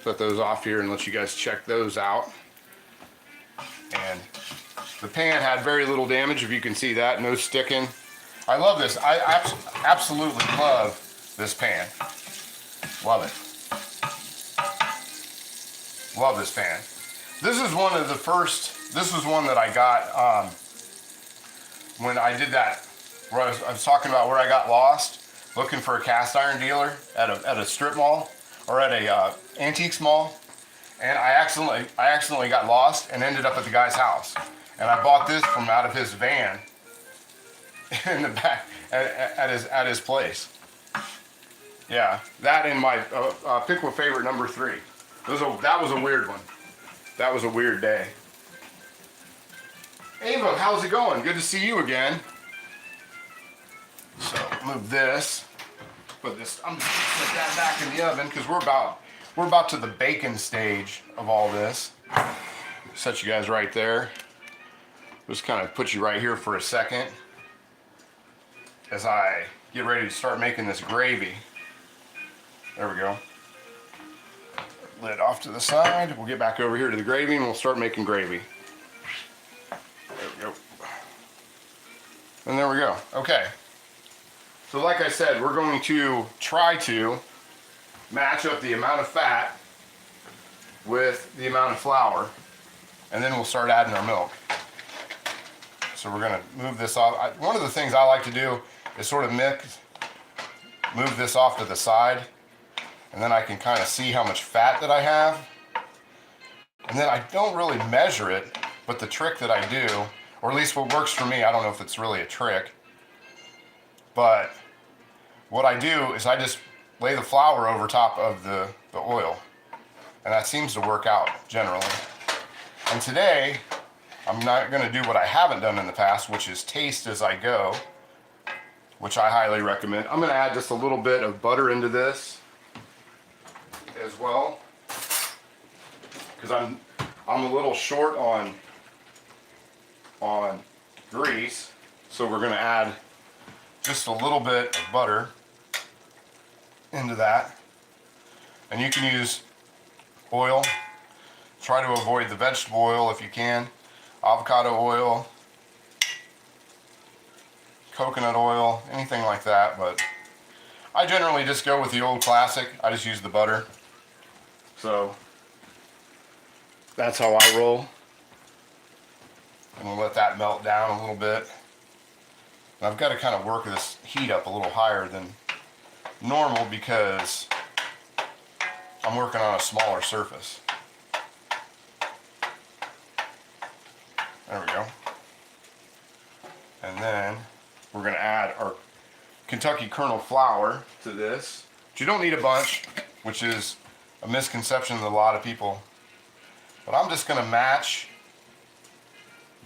set those off here and let you guys check those out. And the pan had very little damage, if you can see that, no sticking. I love this. I absolutely love this pan. Love it. Love this pan. This is one of the first, this was one that I got when I did that, where I was talking about where I got lost, looking for a cast iron dealer at a strip mall, or at a antiques mall. And I accidentally got lost and ended up at the guy's house. And I bought this from out of his van in the back at his place. Yeah, that in my pickle favorite number 3. That was a weird one. That was a weird day. Ava, how's it going? Good to see you again. So move this. Put this. I'm just gonna put that back in the oven because we're about to the bacon stage of all this. Set you guys right there. Just kind of put you right here for a second as I get ready to start making this gravy. There we go. Lid off to the side. We'll get back over here to the gravy and we'll start making gravy. There we go. And there we go. Okay. So like I said, we're going to try to match up the amount of fat with the amount of flour, and then we'll start adding our milk. So we're going to move this off. One of the things I like to do is sort of move this off to the side, and then I can kind of see how much fat that I have. And then I don't really measure it, but the trick that I do, or at least what works for me, I don't know if it's really a trick, but what I do is I just lay the flour over top of the oil, and that seems to work out generally. And today I'm not going to do what I haven't done in the past, which is taste as I go, which I highly recommend. I'm going to add just a little bit of butter into this as well, because I'm a little short on grease, so we're going to add just a little bit of butter into that. And you can use oil. Try to avoid the vegetable oil if you can. Avocado oil, coconut oil, anything like that, but I generally just go with the old classic. I just use the butter. So that's how I roll. And we'll let that melt down a little bit. And I've got to kind of work this heat up a little higher than normal because I'm working on a smaller surface. There we go. And then we're going to add our Kentucky kernel flour to this. But you don't need a bunch, which is a misconception of a lot of people. But I'm just going to match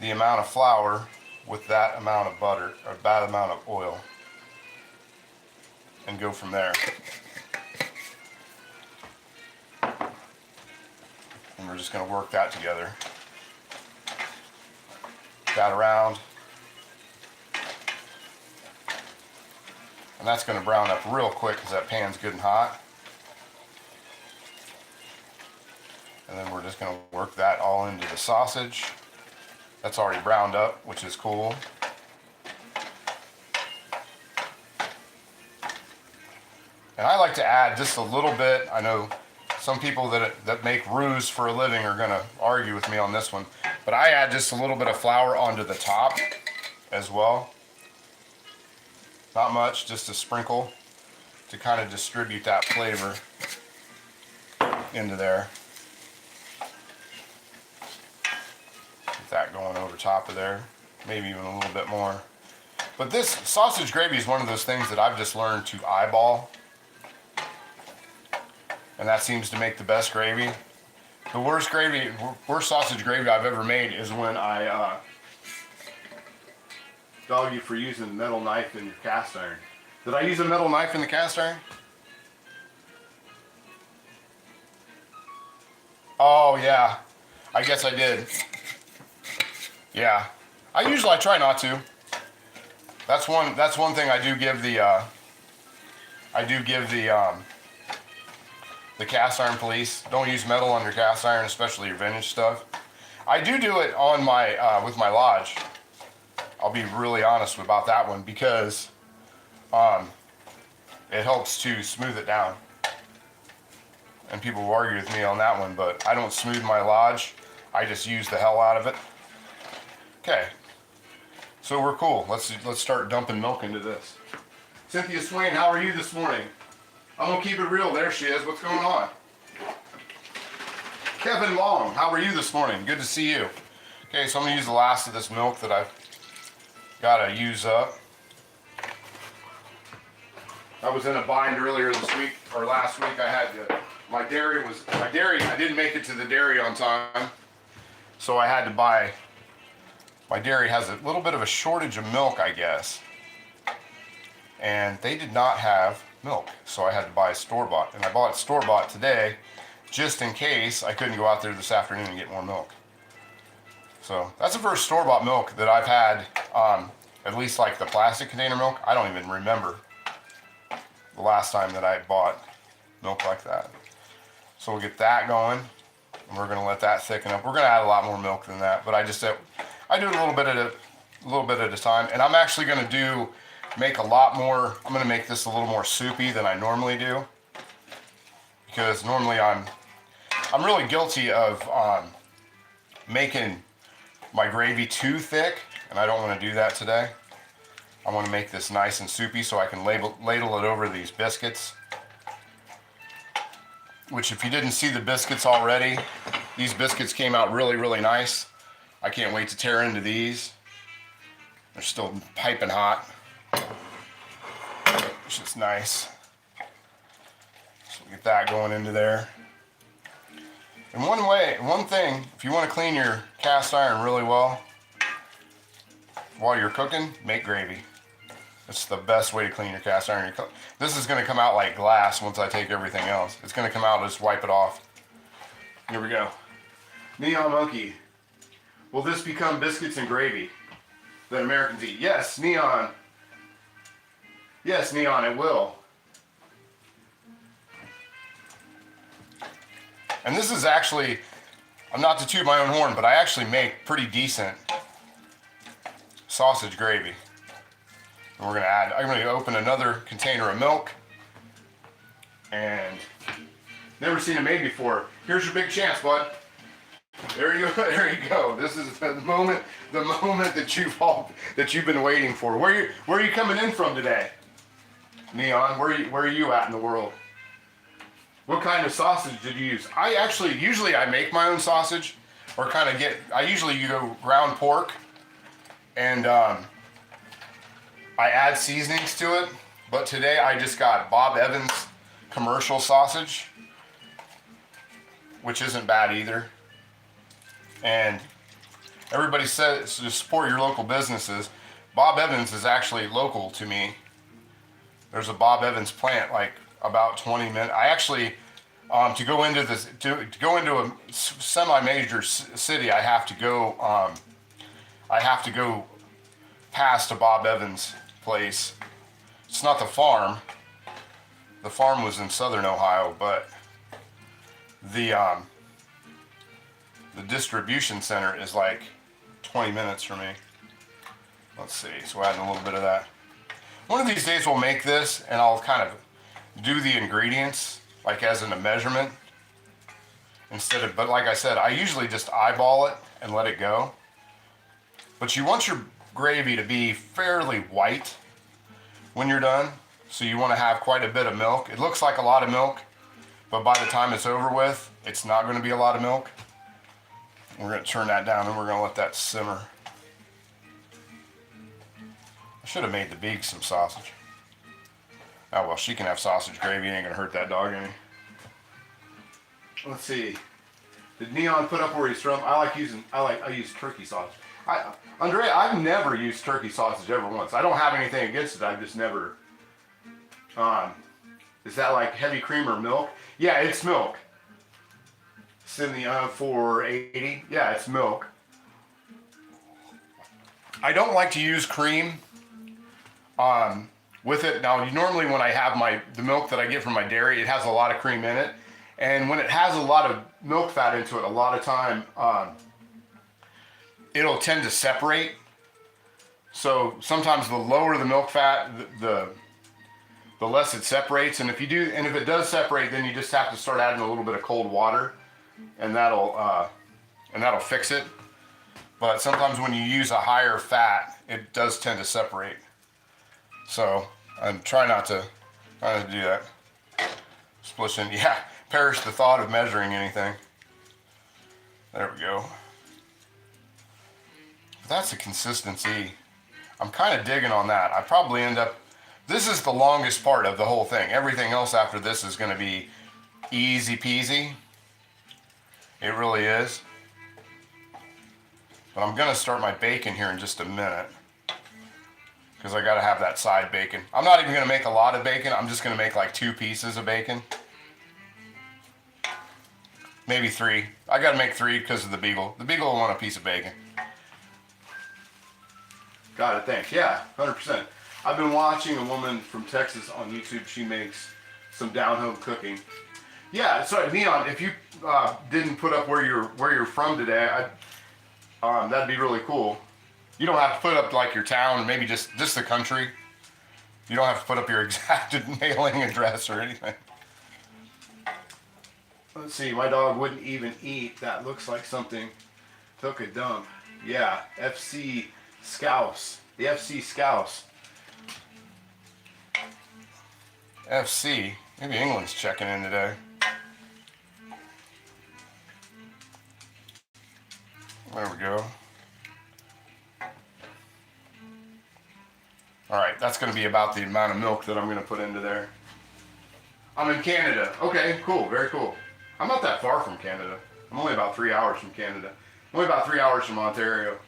the amount of flour with that amount of butter, or that amount of oil, and go from there. And we're just going to work that together. That around. And that's going to brown up real quick because that pan's good and hot. And then we're just going to work that all into the sausage. That's already browned up, which is cool. And I like to add just a little bit. I know some people that make roux for a living are going to argue with me on this one, but I add just a little bit of flour onto the top as well. Not much, just a sprinkle to kind of distribute that flavor into there. Get that going over top of there, maybe even a little bit more. But this sausage gravy is one of those things that I've just learned to eyeball. And that seems to make the best gravy. The worst sausage gravy I've ever made is when I dog you for using a metal knife in your cast iron. Did I use a metal knife in the cast iron? Oh yeah, I guess I did. Yeah, I try not to. That's one thing I do give the cast iron police. Don't use metal on your cast iron, especially your vintage stuff. I do it on my with my Lodge. I'll be really honest about that one because it helps to smooth it down. And people will argue with me on that one, but I don't smooth my lodge. I just use the hell out of it. Okay, so we're cool. Let's start dumping milk into this. Cynthia Swain, how are you this morning? I'm gonna keep it real. There she is. What's going on? Kevin Long, how are you this morning? Good to see you. Okay, so I'm gonna use the last of this milk that I've gotta use up. I was in a bind earlier this week, or last week. I had to, my dairy, I didn't make it to the dairy on time, so I had to buy, my dairy has a little bit of a shortage of milk, I guess. And they did not have milk, so I had to buy store-bought. And I bought store-bought today, just in case I couldn't go out there this afternoon and get more milk. So that's the first store-bought milk that I've had, at least like the plastic container milk. I don't even remember the last time that I bought milk like that. So we'll get that going, and we're gonna let that thicken up. We're gonna add a lot more milk than that, but I do it a little bit at a time. And I'm actually gonna make a lot more. I'm gonna make this a little more soupy than I normally do, because normally I'm really guilty of making my gravy too thick, and I don't want to do that today. I want to make this nice and soupy so I can ladle it over these biscuits. Which, if you didn't see the biscuits already, these biscuits came out really, really nice. I can't wait to tear into these. They're still piping hot, which is nice. So we'll get that going into there. And one thing, if you want to clean your cast iron really well while you're cooking, make gravy. It's the best way to clean your cast iron. This is going to come out like glass once I take everything else. It's going to come out, just wipe it off. Here we go. Neon Monkey. Will this become biscuits and gravy that Americans eat? Yes, Neon. Yes, Neon, it will. And this is actually, I'm not to toot my own horn, but I actually make pretty decent sausage gravy. And we're gonna add, I'm gonna open another container of milk. And never seen it made before. Here's your big chance, bud. There you go. There you go. This is the moment that you've been waiting for. Where are you coming in from today, Neon? Where are you at in the world? What kind of sausage did you use? Usually I make my own sausage, or I usually go ground pork, and I add seasonings to it. But today I just got Bob Evans commercial sausage, which isn't bad either. And everybody says to support your local businesses. Bob Evans is actually local to me. There's a Bob Evans plant like about 20 minutes. I actually, to go into a semi-major city, I have to go past a Bob Evans place. It's not the farm. The farm was in southern Ohio, but the distribution center is like 20 minutes from me. Let's see, so we're adding a little bit of that. One of these days we'll make this, and I'll kind of do the ingredients like as in a measurement but like I said, I usually just eyeball it and let it go. But you want your gravy to be fairly white when you're done, so you want to have quite a bit of milk. It looks like a lot of milk, but by the time it's over with, it's not going to be a lot of milk. We're going to turn that down, and we're going to let that simmer. I should have made the beak some sausage. Oh well, she can have sausage gravy. It ain't gonna hurt that dog any. Let's see. Did Neon put up where he's from? I use turkey sausage. Andrea, I've never used turkey sausage ever once. I don't have anything against it. I've just never. Is that like heavy cream or milk? Yeah, it's milk. Cynthia 480. Yeah, it's milk. I don't like to use cream with it. Now, normally when I have the milk that I get from my dairy, it has a lot of cream in it. And when it has a lot of milk fat into it, a lot of time, it'll tend to separate. So sometimes the lower the milk fat, the the less it separates. And if it does separate, then you just have to start adding a little bit of cold water, and that'll fix it. But sometimes when you use a higher fat, it does tend to separate. So I'm trying not to do that. Splishing, yeah, perish the thought of measuring anything. There we go. That's the consistency. I'm kind of digging on that. I probably end up, this is the longest part of the whole thing. Everything else after this is going to be easy peasy. It really is. But I'm going to start my bacon here in just a minute, because I got to have that side bacon. I'm not even going to make a lot of bacon. I'm just going to make like 2 pieces of bacon. Maybe 3. I got to make 3 because of the beagle. The beagle will want a piece of bacon. Got it, thanks. Yeah, 100%. I've been watching a woman from Texas on YouTube. She makes some down-home cooking. Yeah, so Neon, if you didn't put up where you're from today, that'd be really cool. You don't have to put up like your town, maybe just the country. You don't have to put up your exact mailing address or anything. Let's see, my dog wouldn't even eat. That looks like something took a dump. Yeah, FC Scouse. The FC Scouse. FC. Maybe England's checking in today. There we go. Alright, that's going to be about the amount of milk that I'm going to put into there. I'm in Canada. Okay, cool, very cool. I'm not that far from Canada. I'm only about 3 hours from Canada. I'm only about 3 hours from Ontario.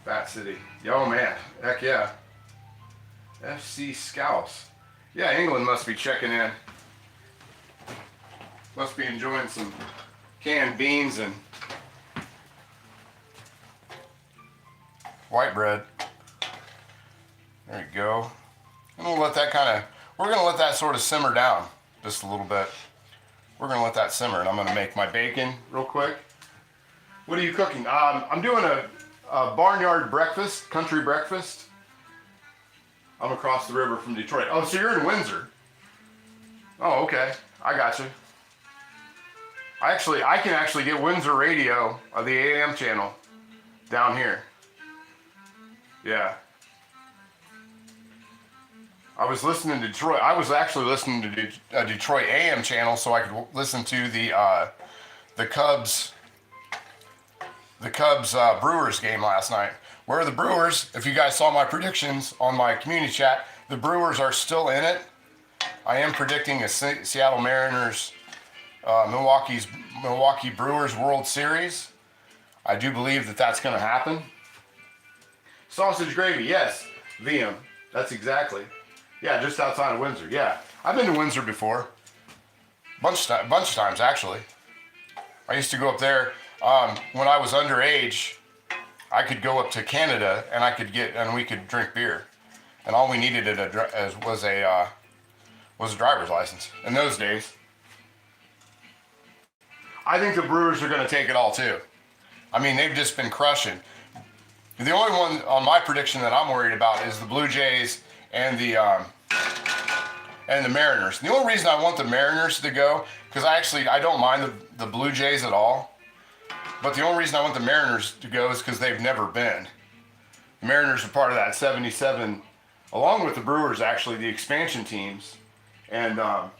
Fat City. Yo, man. Heck yeah. FC Scouse. Yeah, England must be checking in. Must be enjoying some canned beans and white bread. There you go. And we'll let that we're going to let that sort of simmer down just a little bit. We're going to let that simmer, and I'm going to make my bacon real quick. What are you cooking? I'm doing a barnyard breakfast, country breakfast. I'm across the river from Detroit. Oh, so you're in Windsor. Oh, okay. I got you. I can actually get Windsor radio, the AM channel, down here. Yeah. I was listening to Detroit. I was actually listening to a Detroit AM channel so I could listen to the Cubs Brewers game last night. Where are the Brewers? If you guys saw my predictions on my community chat, the Brewers are still in it. I am predicting a Seattle Mariners, Milwaukee Brewers World Series. I do believe that that's going to happen. Sausage gravy, yes. VM, that's exactly. Yeah, just outside of Windsor. Yeah, I've been to Windsor before. Bunch of times actually. I used to go up there when I was underage. I could go up to Canada and we could drink beer, and all we needed was a driver's license in those days. I think the Brewers are going to take it all too. I mean, they've just been crushing. The only one on my prediction that I'm worried about is the Blue Jays and the Mariners. The only reason I want the Mariners to go, because I don't mind the Blue Jays at all. But the only reason I want the Mariners to go is because they've never been. The Mariners are part of that 77, along with the Brewers, actually, the expansion teams. And the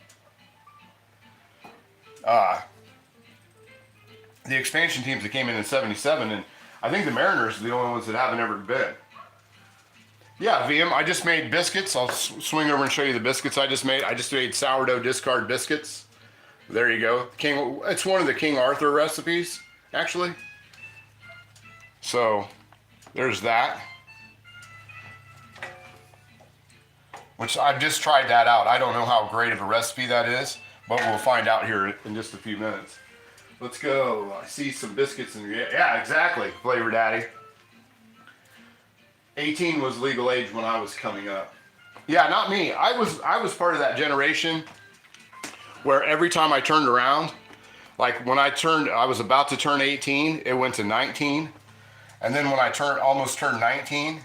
expansion teams that came in 77, and I think the Mariners are the only ones that haven't ever been. Yeah, VM, I just made biscuits. I'll swing over and show you the biscuits I just made. I just made sourdough discard biscuits. There you go. It's one of the King Arthur recipes, actually. So, there's that. Which I've just tried that out. I don't know how great of a recipe that is, but we'll find out here in just a few minutes. Let's go. I see some biscuits in here. Yeah, exactly. Flavor Daddy. 18 was legal age when I was coming up. Yeah, not me. I was part of that generation where every time I turned around, like when I was about to turn 18, it went to 19. And then when I almost turned 19,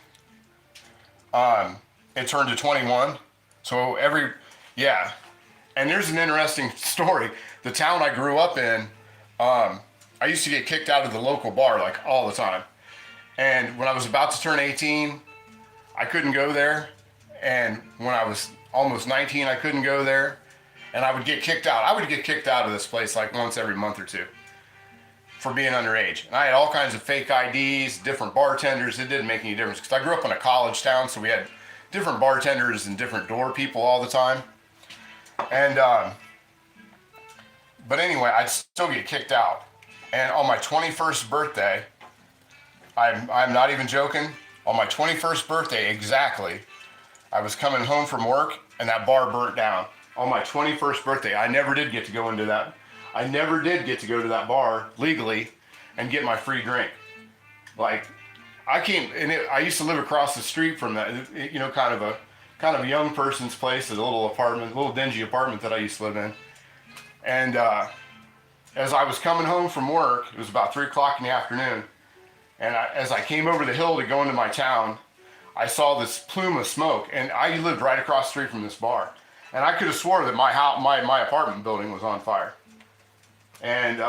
it turned to 21. So yeah. And there's an interesting story. The town I grew up in, I used to get kicked out of the local bar like all the time. And when I was about to turn 18, I couldn't go there. And when I was almost 19, I couldn't go there. And I would get kicked out. I would get kicked out of this place like once every month or two for being underage. And I had all kinds of fake IDs, different bartenders. It didn't make any difference because I grew up in a college town, so we had different bartenders and different door people all the time. And but anyway, I'd still get kicked out. And on my 21st birthday, I'm not even joking. On my 21st birthday exactly, I was coming home from work and that bar burnt down. On my 21st birthday, I never did get to go into that. I never did get to go to that bar legally and get my free drink. Like, I used to live across the street from that, you know, kind of a young person's place, a little apartment, a little dingy apartment that I used to live in. And as I was coming home from work, it was about 3 o'clock in the afternoon, and as I came over the hill to go into my town, I saw this plume of smoke, and I lived right across the street from this bar. And I could have swore that my apartment building was on fire. And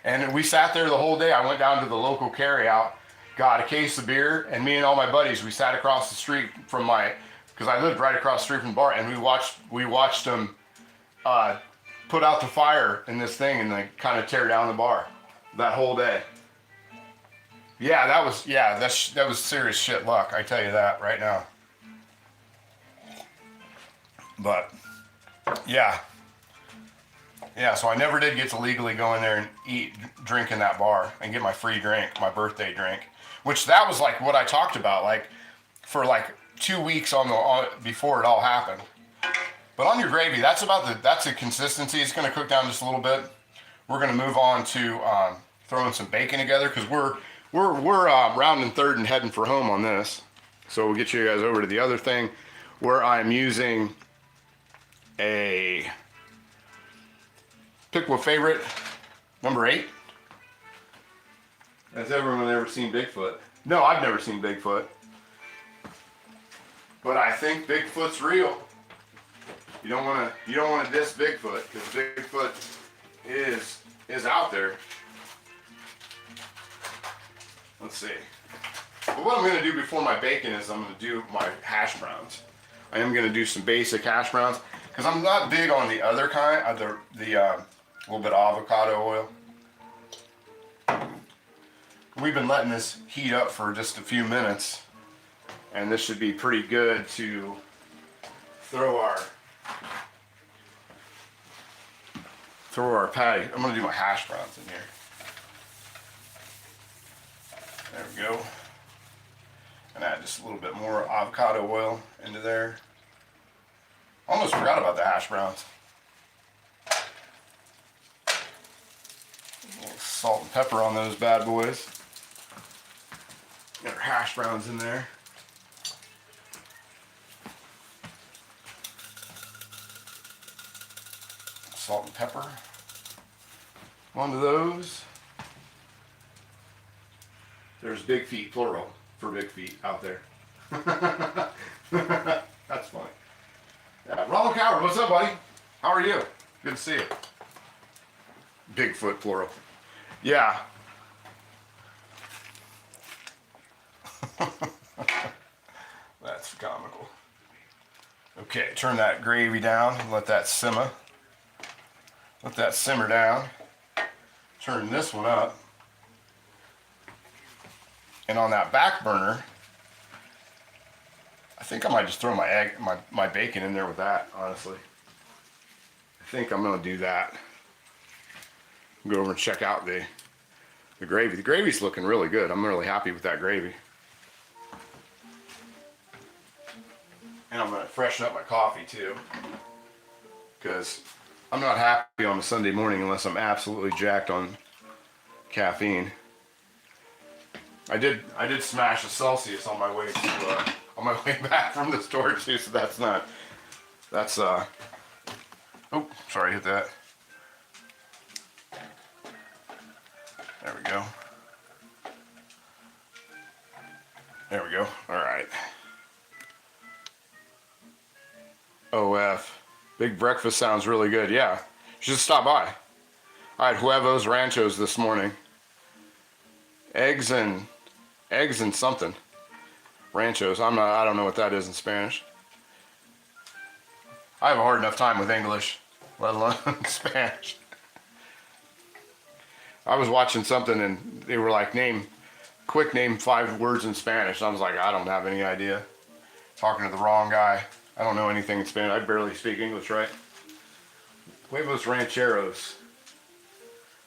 and we sat there the whole day. I went down to the local carryout, got a case of beer, and me and all my buddies, we sat across the street from because I lived right across the street from the bar, and we watched them put out the fire in this thing and then kind of tear down the bar that whole day. Yeah, that was serious shit luck, I tell you that right now. But yeah, so I never did get to legally go in there and drink in that bar and get my free drink, my birthday drink, which that was like what I talked about, like for like 2 weeks before it all happened. But on your gravy, that's the consistency. It's going to cook down just a little bit. We're going to move on to throwing some bacon together because we're rounding third and heading for home on this. So we'll get you guys over to the other thing where I'm using a pick what favorite number 8. Has everyone ever seen Bigfoot? No, I've never seen Bigfoot, but I think Bigfoot's real. You don't want to diss Bigfoot because Bigfoot is out there. Let's see. But what I'm going to do before my bacon is I'm going to do my hash browns. I am going to do some basic hash browns because I'm not big on the other kind, the little bit of avocado oil. We've been letting this heat up for just a few minutes, and this should be pretty good to throw our patty. I'm going to do my hash browns in here. There we go. And add just a little bit more avocado oil into there. Almost forgot about the hash browns. A little salt and pepper on those bad boys. Get our hash browns in there. Salt and pepper onto those. There's big feet, plural, for big feet out there. That's funny. Yeah, Ronald Coward, what's up, buddy? How are you? Good to see you. Bigfoot, plural. Yeah. That's comical. Okay, turn that gravy down. Let that simmer. Let that simmer down. Turn this one up. And on that back burner, I think I might just throw my bacon in there with that, honestly. I think I'm going to do that. Go over and check out the gravy. The gravy's looking really good. I'm really happy with that gravy. And I'm going to freshen up my coffee too, because I'm not happy on a Sunday morning unless I'm absolutely jacked on caffeine. I did smash a Celsius on my way back from the store too, so oh, sorry, hit that. There we go. There we go. All right. OF. Big breakfast sounds really good. Yeah. You should stop by. I had huevos ranchos this morning. Eggs and something. Ranchos. I don't know what that is in Spanish. I have a hard enough time with English, let alone Spanish. I was watching something and they were like, name 5 words in Spanish. And I was like, I don't have any idea. Talking to the wrong guy. I don't know anything in Spanish. I barely speak English, right? Huevos rancheros.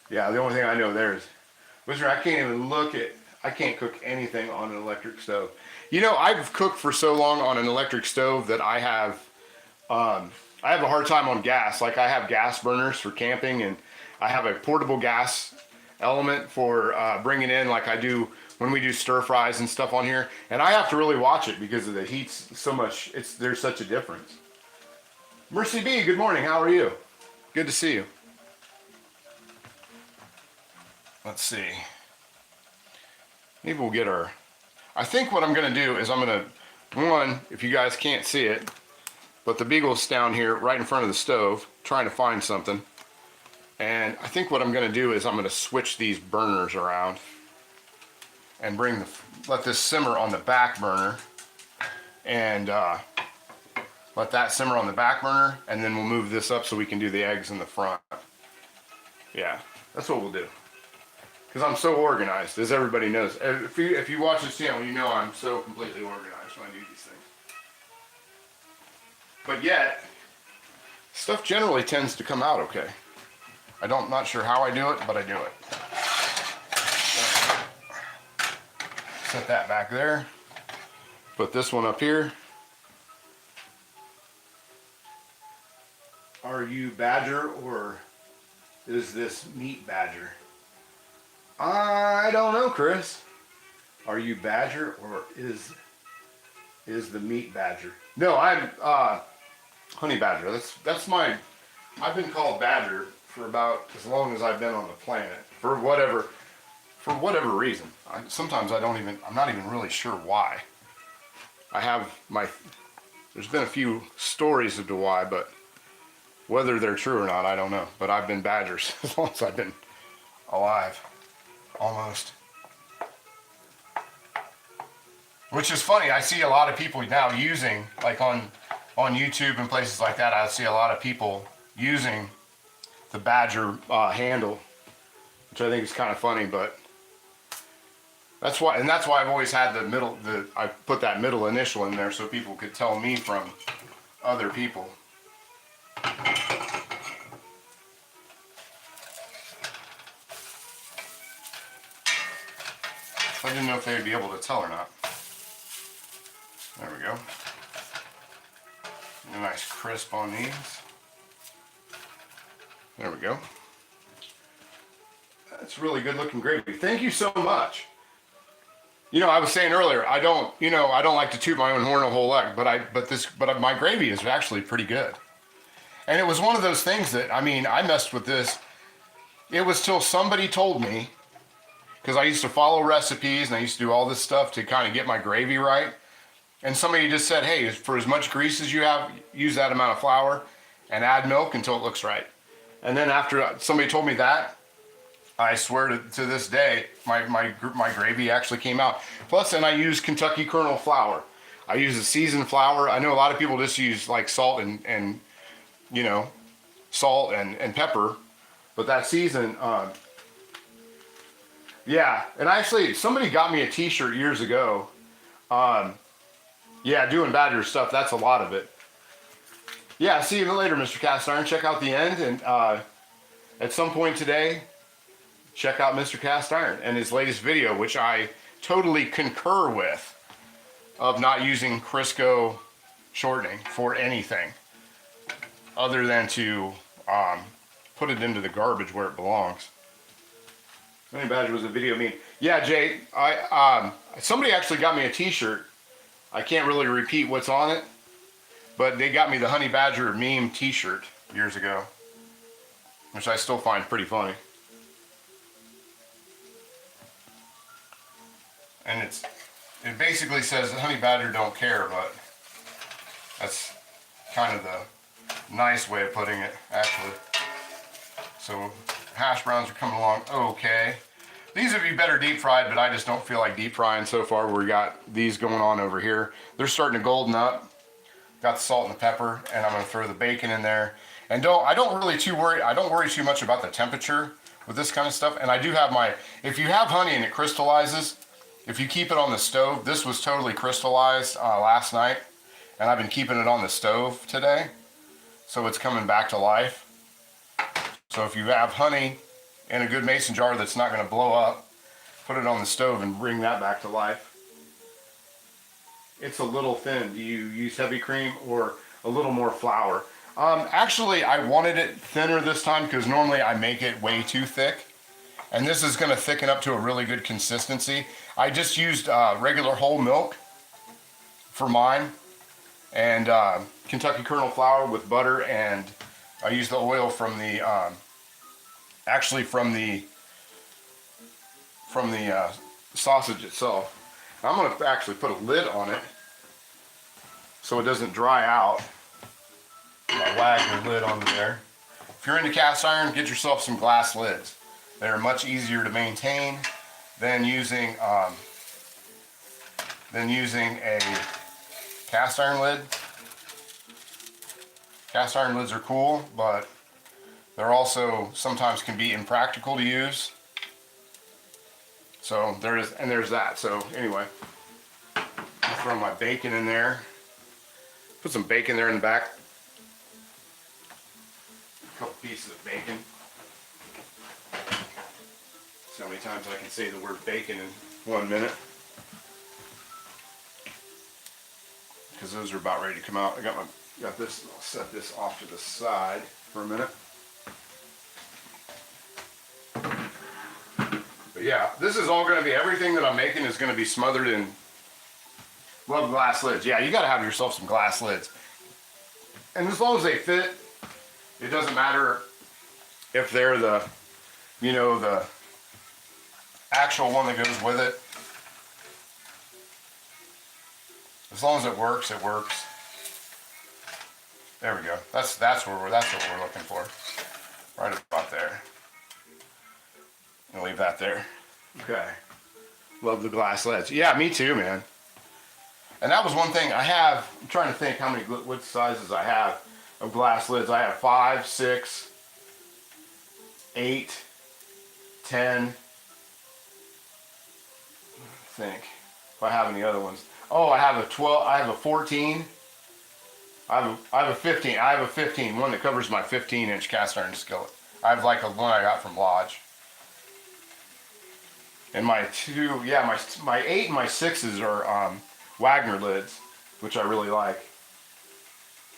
Yeah, the only thing I know there is, listen, I can't cook anything on an electric stove. You know, I've cooked for so long on an electric stove that I have a hard time on gas. Like I have gas burners for camping, and I have a portable gas element for bringing in, like I do when we do stir fries and stuff on here. And I have to really watch it because of the heat's so much. There's such a difference. Mercy B, good morning. How are you? Good to see you. Let's see. Maybe we'll get our. I think what I'm going to do is if you guys can't see it, but the Beagle's down here right in front of the stove trying to find something. And I think what I'm going to do is I'm going to switch these burners around and let this simmer on the back burner and let that simmer on the back burner, and then we'll move this up so we can do the eggs in the front. Yeah, that's what we'll do. Because I'm so organized, as everybody knows. If you watch this channel, you know I'm so completely organized when I do these things. But yet, stuff generally tends to come out okay. I'm not sure how I do it, but I do it. Set that back there. Put this one up here. Are you Badger or is this Meat Badger? I don't know, Chris. Are you Badger or is the Meat Badger? No, I'm Honey Badger. That's my. I've been called Badger for about as long as I've been on the planet. For whatever reason. Sometimes I'm not even really sure why. There's been a few stories as to why, but whether they're true or not, I don't know. But I've been Badgers as long as I've been alive. Almost. Which is funny, I see a lot of people now using, like on YouTube and places like that, I see a lot of people using the Badger handle, which I think is kind of funny, but that's why I've always had I put that middle initial in there so people could tell me from other people. I didn't know if they would be able to tell or not. There we go. A nice crisp on these. There we go. That's really good looking gravy. Thank you so much. You know, I was saying earlier, I don't like to toot my own horn a whole lot, but my gravy is actually pretty good. And it was one of those things that, I messed with this. It was till somebody told me, because I used to follow recipes and I used to do all this stuff to kind of get my gravy right. And somebody just said, hey, for as much grease as you have, use that amount of flour and add milk until it looks right. And then after somebody told me that, I swear to this day, my gravy actually came out. Plus, and I use Kentucky kernel flour. I use a seasoned flour. I know a lot of people just use like salt and pepper, but that seasoned, yeah. And actually, somebody got me a T-shirt years ago. Yeah, doing Badger stuff. That's a lot of it. Yeah, see you later, Mr. Cast Iron. Check out the end, and at some point today, check out Mr. Cast Iron and his latest video, which I totally concur with, of not using Crisco shortening for anything other than to put it into the garbage where it belongs. Honey Badger was a video meme. Yeah, Jay, somebody actually got me a T-shirt. I can't really repeat what's on it, but they got me the Honey Badger meme T-shirt years ago, which I still find pretty funny. And it basically says the honey badger don't care, but that's kind of the nice way of putting it, actually. So hash browns are coming along okay. These would be better deep fried, but I just don't feel like deep frying so far. We got these going on over here. They're starting to golden up. Got the salt and the pepper, and I'm gonna throw the bacon in there. And I don't worry too much about the temperature with this kind of stuff. And I do have if you have honey and it crystallizes, if you keep it on the stove, this was totally crystallized last night, and I've been keeping it on the stove today, so it's coming back to life. So if you have honey in a good mason jar that's not gonna blow up, put it on the stove and bring that back to life. It's a little thin. Do you use heavy cream or a little more flour? Actually, I wanted it thinner this time because normally I make it way too thick. And this is going to thicken up to a really good consistency. I just used regular whole milk for mine. And Kentucky kernel flour with butter. And I used the oil from the, from the sausage itself. I'm going to actually put a lid on it so it doesn't dry out. My Wagner lid on there. If you're into cast iron, get yourself some glass lids. They're much easier to maintain than using a cast iron lid. Cast iron lids are cool, but they're also sometimes can be impractical to use. So there's that. So anyway, I'll throw my bacon in there. Put some bacon there in the back. A couple pieces of bacon. See how many times I can say the word bacon in 1 minute. Because those are about ready to come out. I got this. I'll set this off to the side for a minute. But yeah, this is all going to be, everything that I'm making is going to be smothered in glass lids. Yeah, you got to have yourself some glass lids. And as long as they fit, it doesn't matter if they're the actual one that goes with it. As long as it works, it works. There we go. That's what we're looking for. Right about there. I'll leave that there. Okay. Love the glass lids. Yeah, me too, man. And that was one thing I have. I'm trying to think how many what sizes I have of glass lids. I have 5, 6, 8, 10. I think if I have any other ones. Oh, I have a 12. I have a 14. I have a 15. I have a 15. One that covers my 15-inch cast iron skillet. I have like a one I got from Lodge. And my 2, yeah, my 8 and my 6s are Wagner lids, which I really like.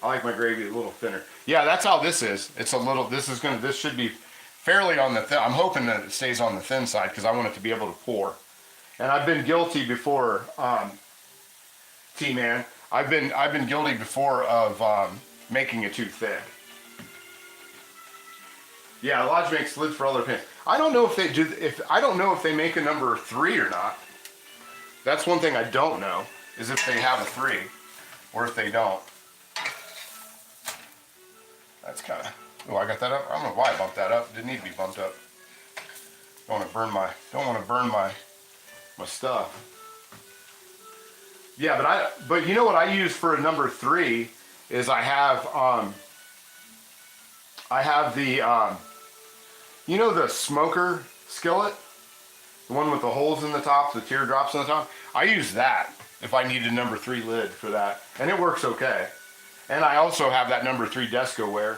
I like my gravy a little thinner. Yeah, that's how this is. It's a little. This should be fairly on the thin. I'm hoping that it stays on the thin side because I want it to be able to pour. And I've been guilty before, T-Man. I've been guilty before of making it too thick. Yeah, Lodge makes lids for other pans. I don't know if they do. I don't know if they make a number 3 or not. That's one thing I don't know, is if they have a 3 or if they don't. That's kind of. Oh, I got that up. I don't know why I bumped that up. It didn't need to be bumped up. Don't want to burn my stuff. Yeah, but you know what I use for a number 3 is I have the you know the smoker skillet, the one with the holes in the top, the teardrops in the top. I use that if I need a number 3 lid for that, and it works okay. And I also have that number 3 Descoware,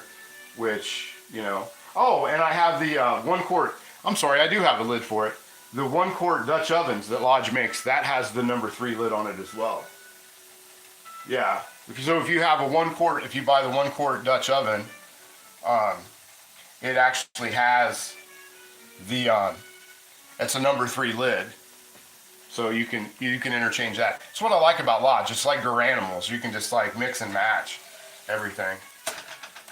which Oh, and I have the 1 quart. I'm sorry, I do have a lid for it. The 1 quart Dutch ovens that Lodge makes, that has the number 3 lid on it as well. Yeah. So if you have a 1 quart, if you buy the 1 quart Dutch oven, it actually has the it's a number 3 lid. So you can interchange that. It's what I like about Lodge. It's like Garanimals. You can just like mix and match everything.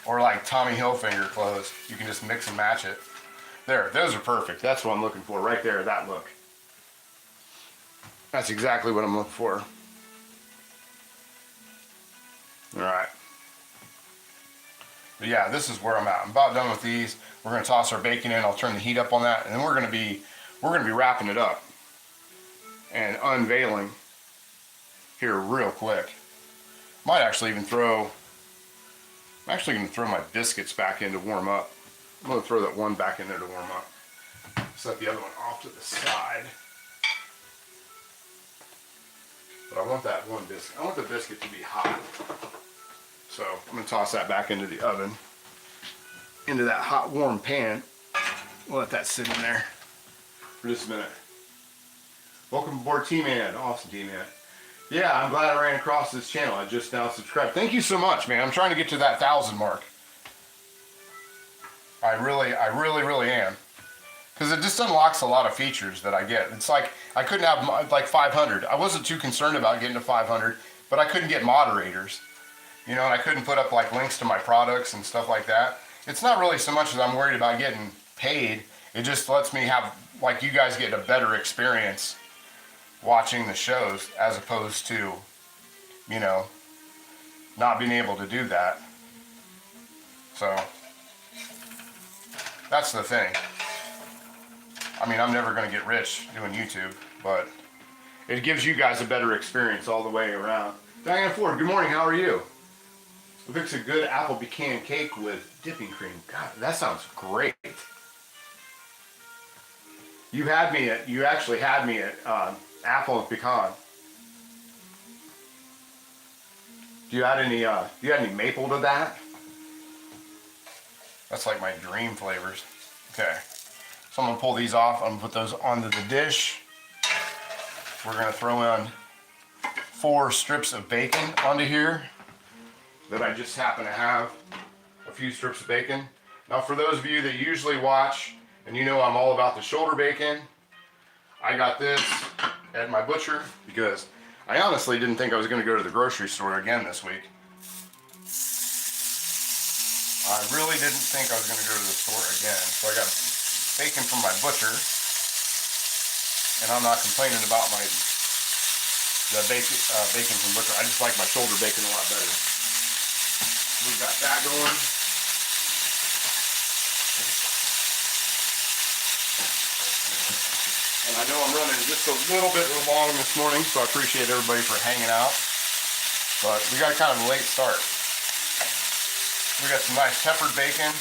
Or like Tommy Hilfiger clothes. You can just mix and match it. There, those are perfect. That's what I'm looking for right there, that look. That's exactly what I'm looking for. All right. But yeah, this is where I'm at. I'm about done with these. We're gonna toss our bacon in. I'll turn the heat up on that, and then we're gonna be wrapping it up and unveiling here real quick. Might actually even throw. I'm actually gonna throw my biscuits back in to warm up. I'm gonna throw that one back in there to warm up. Set the other one off to the side. But I want that one biscuit. I want the biscuit to be hot. So I'm gonna toss that back into the oven, into that hot, warm pan. We'll let that sit in there for just a minute. Welcome aboard, T-Man. Awesome, T-Man. Yeah, I'm glad I ran across this channel. I just now subscribed. Thank you so much, man. I'm trying to get to that 1,000 mark. I really am. Because it just unlocks a lot of features that I get. It's like, I couldn't have like 500. I wasn't too concerned about getting to 500, but I couldn't get moderators. You know, and I couldn't put up like links to my products and stuff like that. It's not really so much as I'm worried about getting paid. It just lets me have, like, you guys get a better experience watching the shows as opposed to, you know, not being able to do that. So, that's the thing. I mean, I'm never going to get rich doing YouTube, but it gives you guys a better experience all the way around. Diane Ford, good morning, how are you? We'll fix a good apple pecan cake with dipping cream. God, that sounds great. You actually had me at apple and pecan. Do you add any maple to that? That's like my dream flavors. Okay. So I'm gonna pull these off. I'm gonna put those onto the dish. We're gonna throw in 4 strips of bacon onto here that I just happen to have a few strips of bacon. Now for those of you that usually watch and you know I'm all about the shoulder bacon, I got this at my butcher because I honestly didn't think I was gonna go to the grocery store again this week. I really didn't think I was gonna go to the store again. So I got bacon from my butcher, and I'm not complaining about the bacon from butcher. I just like my shoulder bacon a lot better. We've got that going. And I know I'm running just a little bit long this morning, so I appreciate everybody for hanging out. But we got kind of a late start. We got some nice peppered bacon.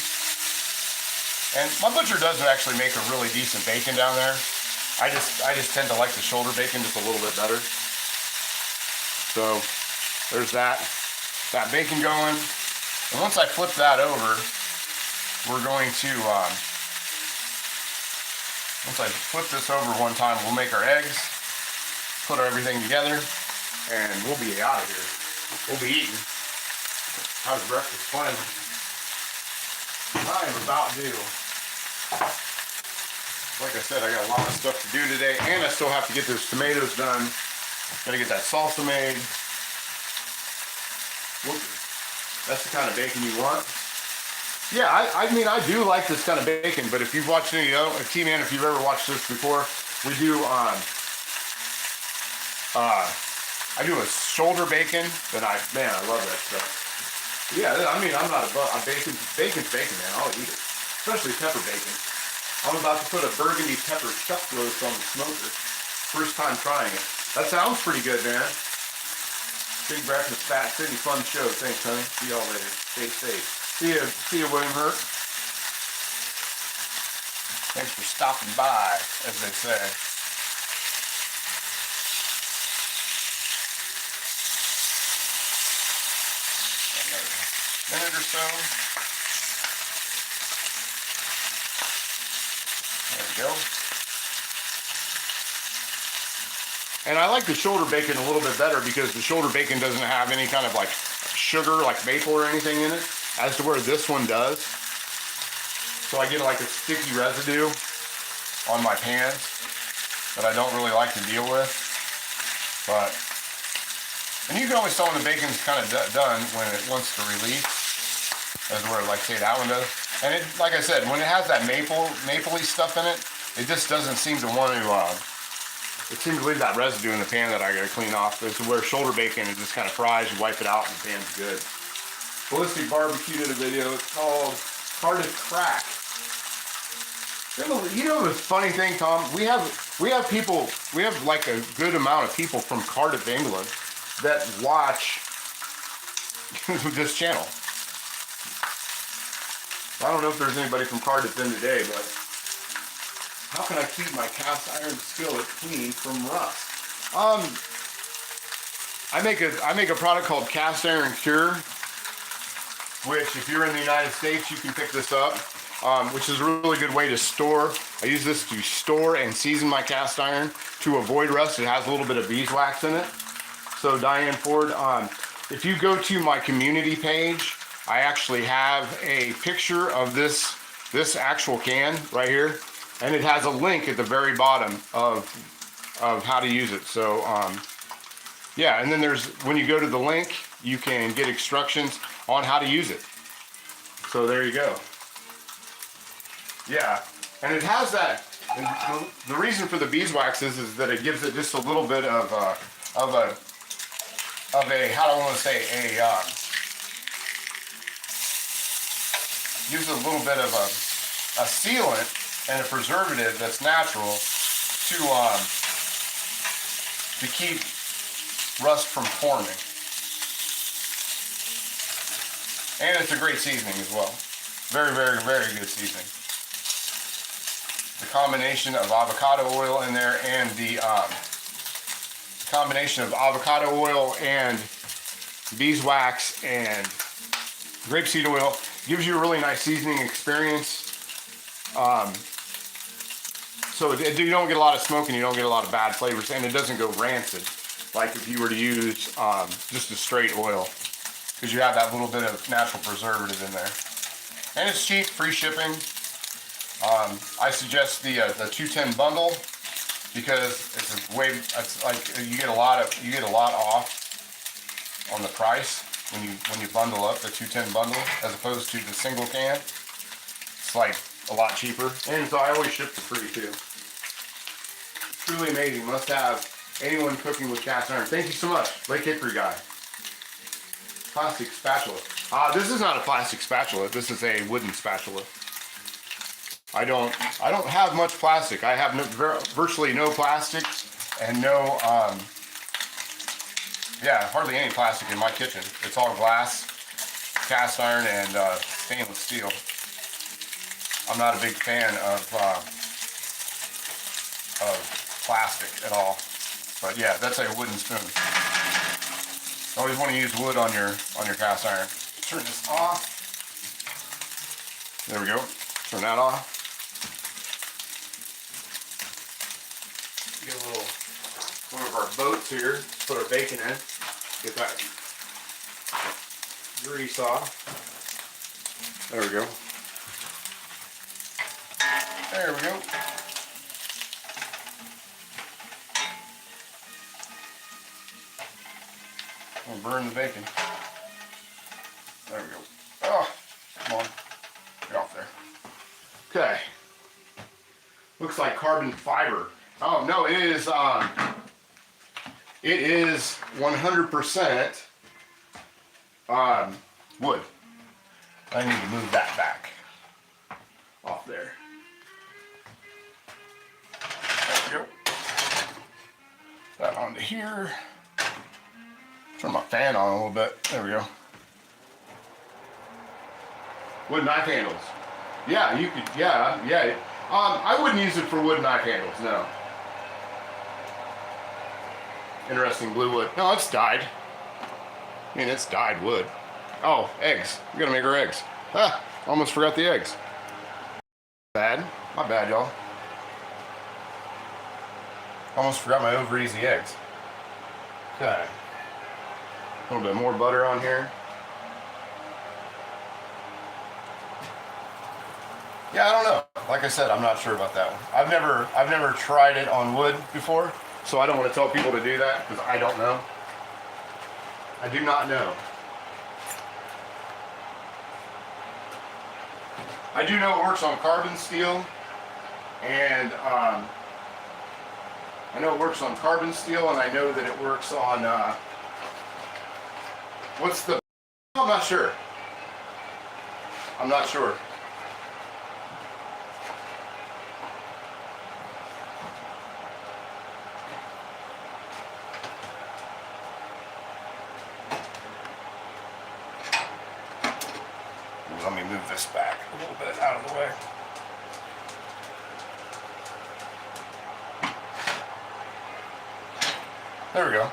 And my butcher does actually make a really decent bacon down there. I just tend to like the shoulder bacon just a little bit better. So there's that bacon going. And once I flip that over, we're going to, once I flip this over one time, we'll make our eggs, put everything together, and we'll be out of here. We'll be eating. How's breakfast fun? I am about due. Like I said, I got a lot of stuff to do today, and I still have to get those tomatoes done. Gotta get that salsa made. That's the kind of bacon you want. Yeah, I mean, I do like this kind of bacon, but if you've watched any, T-Man, if you've ever watched this before, we do, I do a shoulder bacon that I love that stuff. Yeah, I mean, I'm not above, bacon's bacon, man, I'll eat it. Especially pepper bacon. I'm about to put a burgundy pepper chuck roast on the smoker. First time trying it. That sounds pretty good, man. Big breakfast, Fat City, fun show. Thanks, honey. See y'all later. Stay safe. See you, William Hurt. Thanks for stopping by, as they say. Another minute or so. There we go. And I like the shoulder bacon a little bit better because the shoulder bacon doesn't have any kind of like sugar, like maple or anything in it, as to where this one does. So I get like a sticky residue on my pans that I don't really like to deal with. But, and you can always tell when the bacon's kind of done when it wants to release, as where like say that one does. And it, like I said, when it has that mapley stuff in it, it just doesn't seem to want to it seemed to leave that residue in the pan that I gotta clean off. This is where shoulder bacon, it just kind of fries, you wipe it out and the pan's good. Ballistic Barbecue did a video, it's called Cardiff Crack. You know the funny thing, Tom? We have people, we have like a good amount of people from Cardiff, England that watch this channel. I don't know if there's anybody from Cardiff in today, but how can I keep my cast iron skillet clean from rust? I make a product called Cast Iron Cure, which if you're in the United States, you can pick this up, which is a really good way to store. I use this to store and season my cast iron to avoid rust. It has a little bit of beeswax in it. So Diane Ford, if you go to my community page, I actually have a picture of this actual can right here, and it has a link at the very bottom of how to use it. So yeah, and then when you go to the link, you can get instructions on how to use it. So there you go. Yeah, and it has that. And the reason for the beeswax is that it gives it just a little bit of a how do I want to say gives it a little bit of a sealant and a preservative that's natural to keep rust from forming. And it's a great seasoning as well. Very, very, very good seasoning. The combination of avocado oil in there and the combination of avocado oil and beeswax and grapeseed oil gives you a really nice seasoning experience. So you don't get a lot of smoke and you don't get a lot of bad flavors, and it doesn't go rancid like if you were to use just a straight oil, because you have that little bit of natural preservative in there. And it's cheap, free shipping. I suggest the 210 bundle because it's like you get a lot off on the price when you bundle up the 210 bundle as opposed to the single can. It's like a lot cheaper, and so I always ship for free too. Truly amazing. Must have anyone cooking with cast iron. Thank you so much, Lake Hickory guy. Plastic spatula. This is not a plastic spatula. This is a wooden spatula. I don't have much plastic. I have virtually no plastic and no hardly any plastic in my kitchen. It's all glass, cast iron, and stainless steel. I'm not a big fan of plastic at all. But yeah, that's a wooden spoon. Always want to use wood on your cast iron. Turn this off. There we go. Turn that off. Get a little one of our boats here. Put our bacon in. Get that grease off. There we go. There we go. We'll burn the bacon. There we go. Oh, come on. Get off there. Okay. Looks like carbon fiber. Oh no, it is 100% wood. I need to move that back off there. There we go. That onto here. Turn my fan on a little bit. There we go. Wood knife handles. Yeah, you could. Yeah. I wouldn't use it for wood knife handles. No. Interesting blue wood. No, it's dyed. I mean, it's dyed wood. Oh, eggs. We gotta make our eggs. Almost forgot the eggs. Bad. My bad, y'all. Almost forgot my over easy eggs. Okay. A little bit more butter on here. Yeah, I don't know. Like I said, I'm not sure about that one. I've never tried it on wood before, so I don't want to tell people to do that because I don't know. I do not know. I do know it works on carbon steel and I know it works on carbon steel, and I know that it works on, what's the, I'm not sure. I'm not sure. Let me move this back a little bit out of the way. There we go.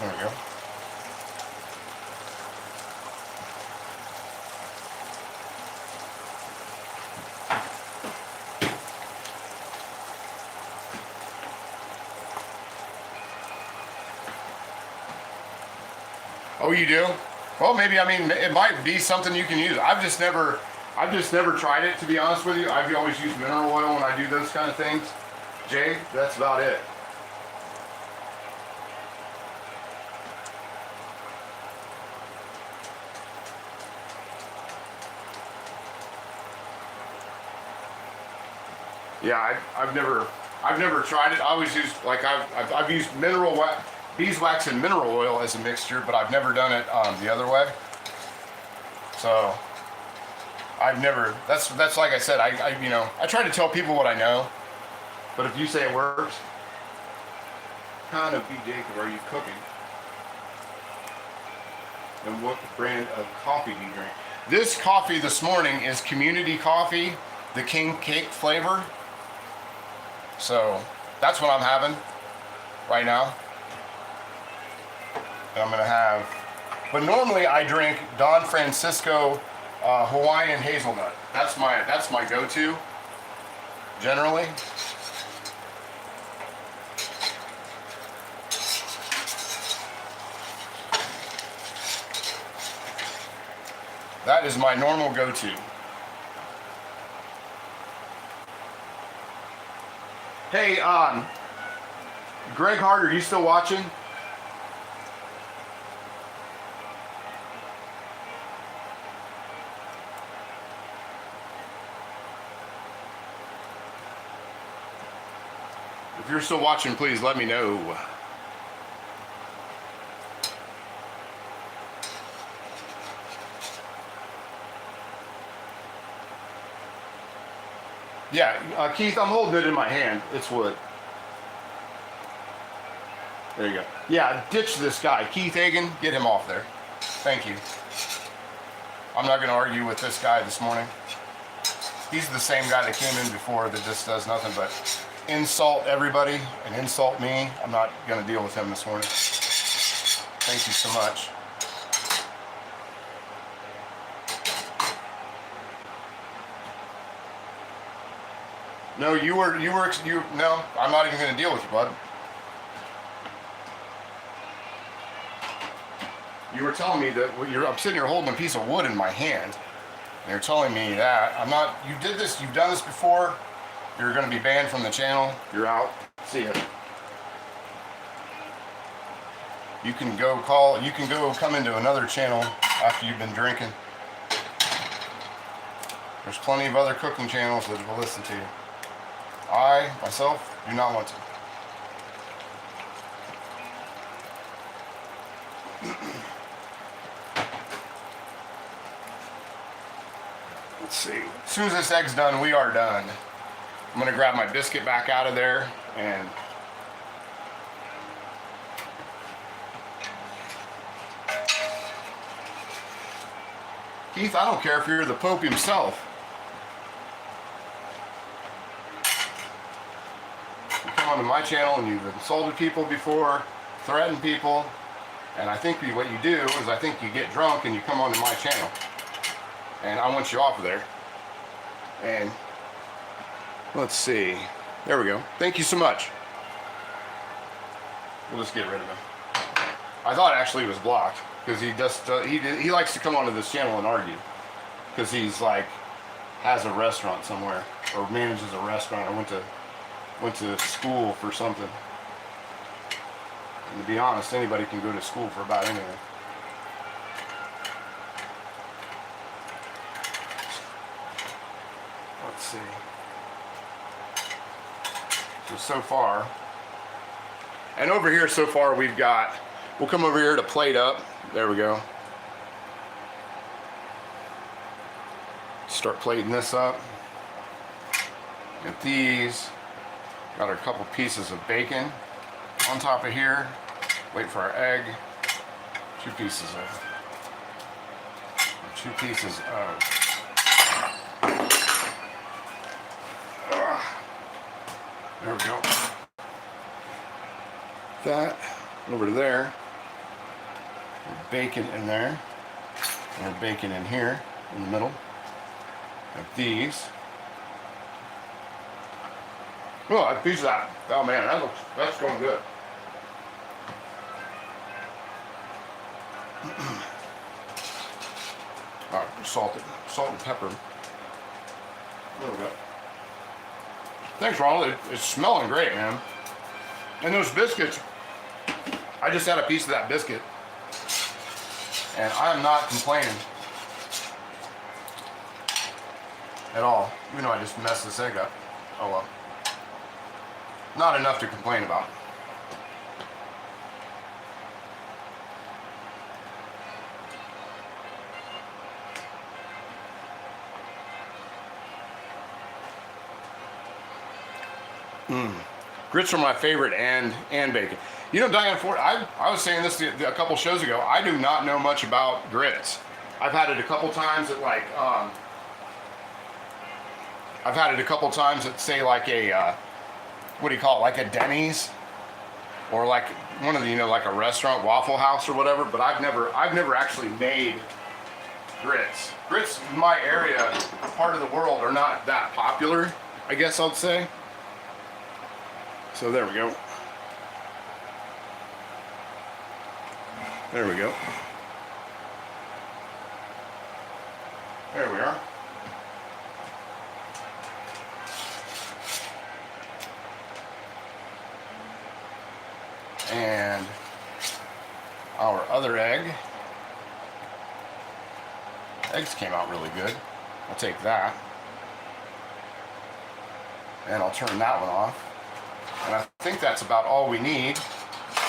There we go. Oh, you do? Well, maybe, I mean, it might be something you can use. I've just never tried it, to be honest with you. I've always used mineral oil when I do those kind of things. Jay, that's about it. Yeah, I've never tried it. I always use, like, I've used beeswax and mineral oil as a mixture, but I've never done it the other way. So I've never. That's like I said. I try to tell people what I know, but if you say it works, kind of, Jacob, are you cooking? And what brand of coffee do you drink? This coffee this morning is Community Coffee, the King Cake flavor. So that's what I'm having right now. And I'm gonna have, but normally I drink Don Francisco Hawaiian hazelnut. That's my go-to generally. That is my normal go-to. Hey, Greg Hart, are you still watching? If you're still watching, please let me know. Yeah, Keith, I'm holding it in my hand. It's wood. There you go. Yeah, ditch this guy. Keith Hagan, get him off there. Thank you. I'm not going to argue with this guy this morning. He's the same guy that came in before that just does nothing but insult everybody and insult me. I'm not going to deal with him this morning. Thank you so much. No, no, I'm not even going to deal with you, bud. You were telling me that I'm sitting here holding a piece of wood in my hand, and you're telling me that I'm not, you've done this before, you're going to be banned from the channel, you're out, see ya. You can go come into another channel after you've been drinking. There's plenty of other cooking channels that will listen to you. I, myself, do not want to. Let's see. As soon as this egg's done, we are done. I'm going to grab my biscuit back out of there and Keith, I don't care if you're the Pope himself. You come onto my channel and you've insulted people before, threatened people, and I think what you do is I think you get drunk and you come onto my channel. And I want you off of there. And let's see. There we go. Thank you so much. We'll just get rid of him. I thought actually he was blocked because he likes to come onto this channel and argue because he's like has a restaurant somewhere or manages a restaurant or went to school for something. And to be honest, anybody can go to school for about anything. Let's see. So far, and over here so far we've got, we'll come over here to plate up. There we go. Start plating this up. Got these. Got a couple pieces of bacon on top of here. Wait for our egg. Two pieces of. There we go. That over to there. Bacon in there. And bacon in here in the middle. Got these. Oh, a piece of that. Oh man, that's going good. All right, salt and pepper. There we go. Thanks, Ronald. It's smelling great, man. And those biscuits, I just had a piece of that biscuit, and I am not complaining at all. Even though I just messed this egg up. Oh well. Not enough to complain about. Grits are my favorite, and bacon. You know, Diane Ford, I was saying this a couple shows ago. I do not know much about grits. I've had it a couple times at like, say like a, what do you call it, like a Denny's, or like one of the, you know, like a restaurant, Waffle House or whatever. But I've never actually made grits. Grits in my area, part of the world, are not that popular, I guess I'll say. So there we go. There we go. There we are. And our other egg. Eggs came out really good. I'll take that. And I'll turn that one off. And I think that's about all we need,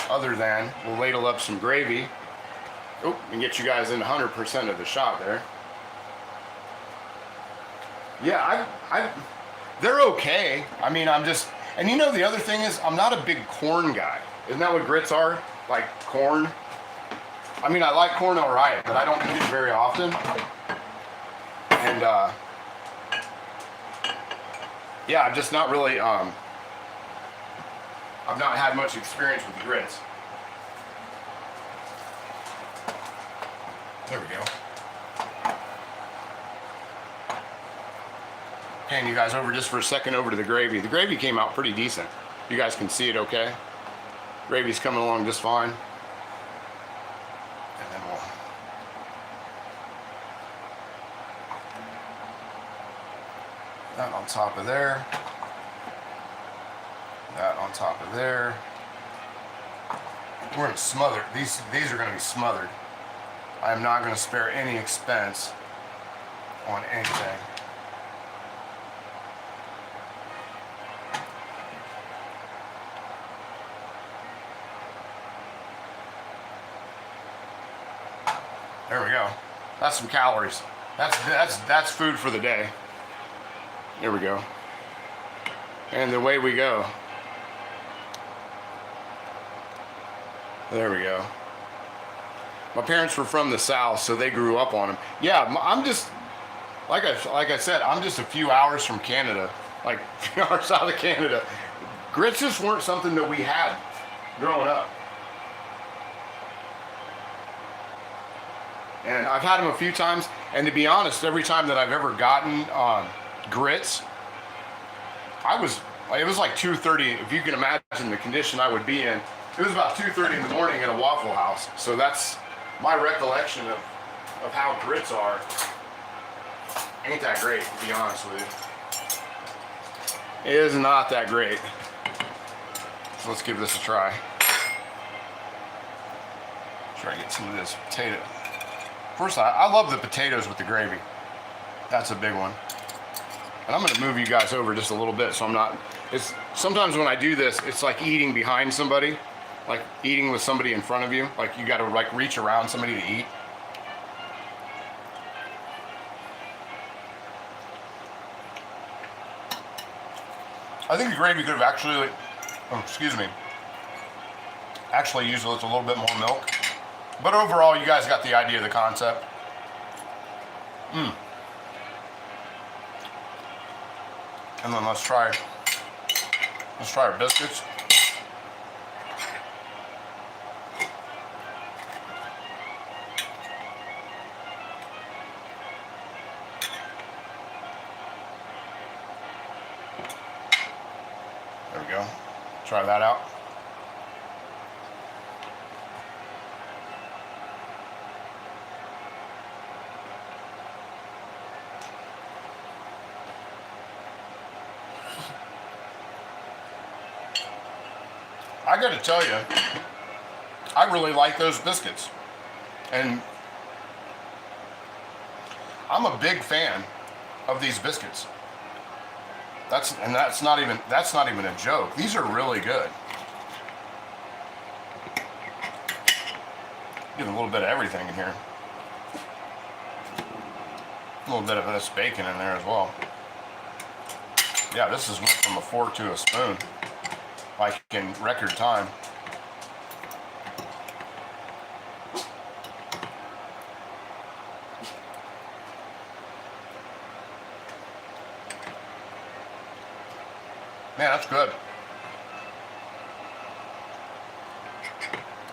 other than we'll ladle up some gravy. Oh, and get you guys in 100% of the shot there. Yeah, they're okay. I mean, I'm just, and you know the other thing is, I'm not a big corn guy. Isn't that what grits are? Like corn? I mean, I like corn alright, but I don't eat it very often. And, yeah, I'm just not really, I've not had much experience with grits. There we go. Pan you guys over just for a second over to the gravy. The gravy came out pretty decent. You guys can see it okay. Gravy's coming along just fine. And then we'll... that on top of there. That on top of there. We're going to smother. These are going to be smothered. I am not going to spare any expense on anything. There we go. That's some calories. That's food for the day. There we go. And away we go. There we go. My parents were from the South, so they grew up on them. Yeah, I'm just, like I said, I'm just a few hours from Canada, like a few hours out of Canada. Grits just weren't something that we had growing up. And I've had them a few times, and to be honest, every time that I've ever gotten grits, it was like 2:30, if you can imagine the condition I would be in. It was about 2:30 in the morning at a Waffle House. So that's my recollection of how grits are. Ain't that great, to be honest with you. It is not that great. So let's give this a try. Try to get some of this potato. First, I love the potatoes with the gravy. That's a big one. And I'm gonna move you guys over just a little bit so I'm not, it's sometimes when I do this, it's like eating behind somebody, like eating with somebody in front of you. Like you gotta like reach around somebody to eat. I think the gravy could have actually, actually used a little bit more milk. But overall, you guys got the idea of the concept. And then let's try our biscuits. There we go. Try that out. I got to tell you, I really like those biscuits, and I'm a big fan of these biscuits. That's not even a joke. These are really good. Get a little bit of everything in here. A little bit of this bacon in there as well. Yeah, this is went from a fork to a spoon, like in record time. Man, that's good.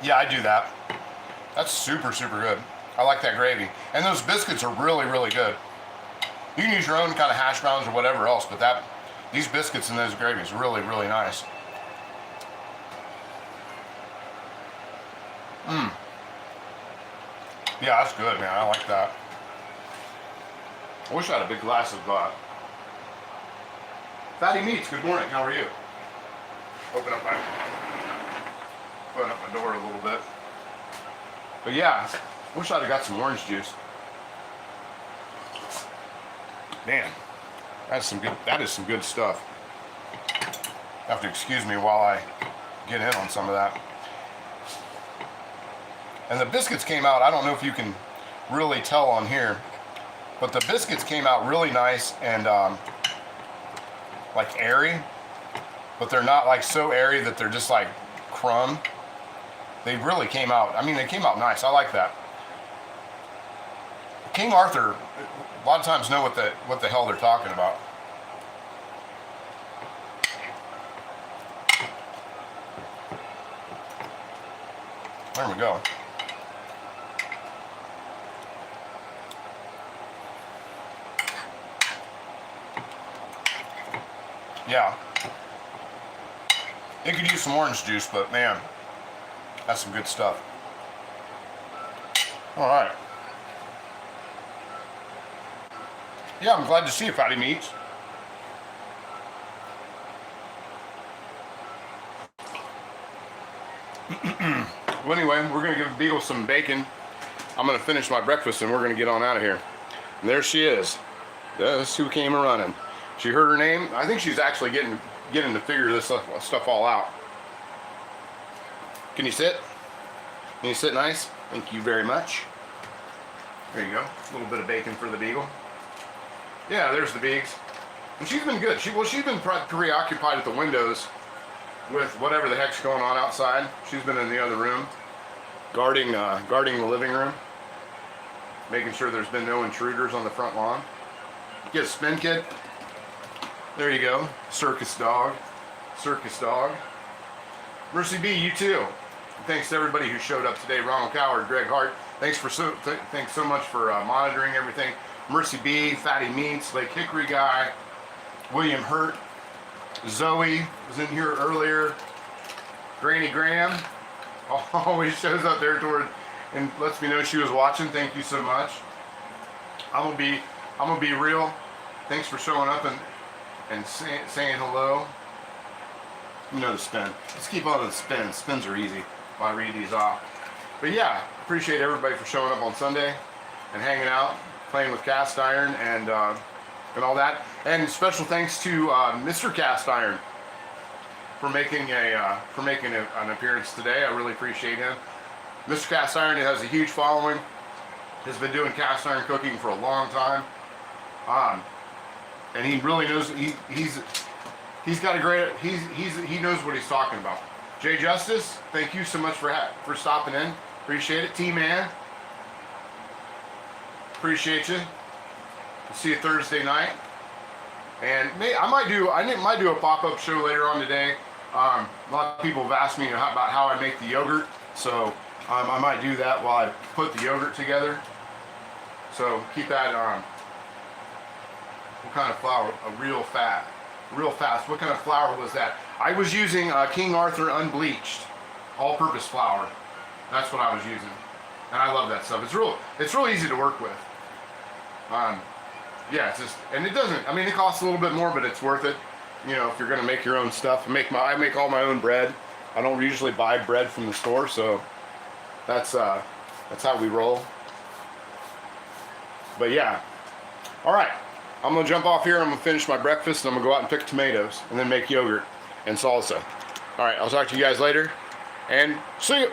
Yeah, I do that. That's super, super good. I like that gravy. And those biscuits are really, really good. You can use your own kind of hash browns or whatever else, but these biscuits and those gravies are really, really nice. Yeah, that's good, man. I like that. I wish I had a big glass of Fatty Meats. Good morning. How are you? Open up my door a little bit. But yeah, wish I'd have got some orange juice. Man, that is some good stuff. You have to excuse me while I get in on some of that. And the biscuits came out, I don't know if you can really tell on here, but the biscuits came out really nice and like airy, but they're not like so airy that they're just like crumb. They really came out, I mean, they came out nice. I like that. King Arthur, a lot of times know what the hell they're talking about. There we go. Yeah. It could use some orange juice, but man, that's some good stuff. All right. Yeah, I'm glad to see you, Fatty Meats. Well, anyway, we're going to give Beagle some bacon. I'm going to finish my breakfast and we're going to get on out of here. And there she is. That's who came running. She heard her name. I think she's actually getting to figure this stuff all out. Can you sit? Can you sit nice? Thank you very much. There you go. A little bit of bacon for the Beagle. Yeah, there's the Beags. And she's been good. She's been preoccupied at the windows with whatever the heck's going on outside. She's been in the other room, guarding the living room, making sure there's been no intruders on the front lawn. Get a spin kit. There you go. Circus dog. Circus dog. Mercy B, you too. Thanks to everybody who showed up today. Ronald Coward, Greg Hart. Thanks so much for monitoring everything. Mercy B, Fatty Meats, Lake Hickory guy, William Hurt, Zoe was in here earlier. Granny Graham always shows up there toward and lets me know she was watching. Thank you so much. I'm gonna be real. Thanks for showing up and saying hello. You know the spin. Let's keep on to the spins. Spins are easy while I read these off. But yeah, appreciate everybody for showing up on Sunday and hanging out, playing with cast iron and all that. And special thanks to Mr. Cast Iron for making an appearance today. I really appreciate him. Mr. Cast Iron has a huge following. Has been doing cast iron cooking for a long time, and he really knows. He's got a great. He knows what he's talking about. Jay Justice, thank you so much for stopping in. Appreciate it. T-Man, appreciate you. See you Thursday night. And I might do a pop-up show later on today. A lot of people have asked me about how I make the yogurt, so I might do that while I put the yogurt together. So keep that on. What kind of flour? Real fast. What kind of flour was that? I was using King Arthur unbleached, all-purpose flour. That's what I was using, and I love that stuff. It's real easy to work with. Yeah, it's just, and it doesn't. I mean, it costs a little bit more, but it's worth it. You know, if you're gonna make your own stuff. I make all my own bread. I don't usually buy bread from the store, so that's how we roll. But yeah, all right. I'm gonna jump off here. I'm gonna finish my breakfast, and I'm gonna go out and pick tomatoes, and then make yogurt and salsa. All right, I'll talk to you guys later, and see you.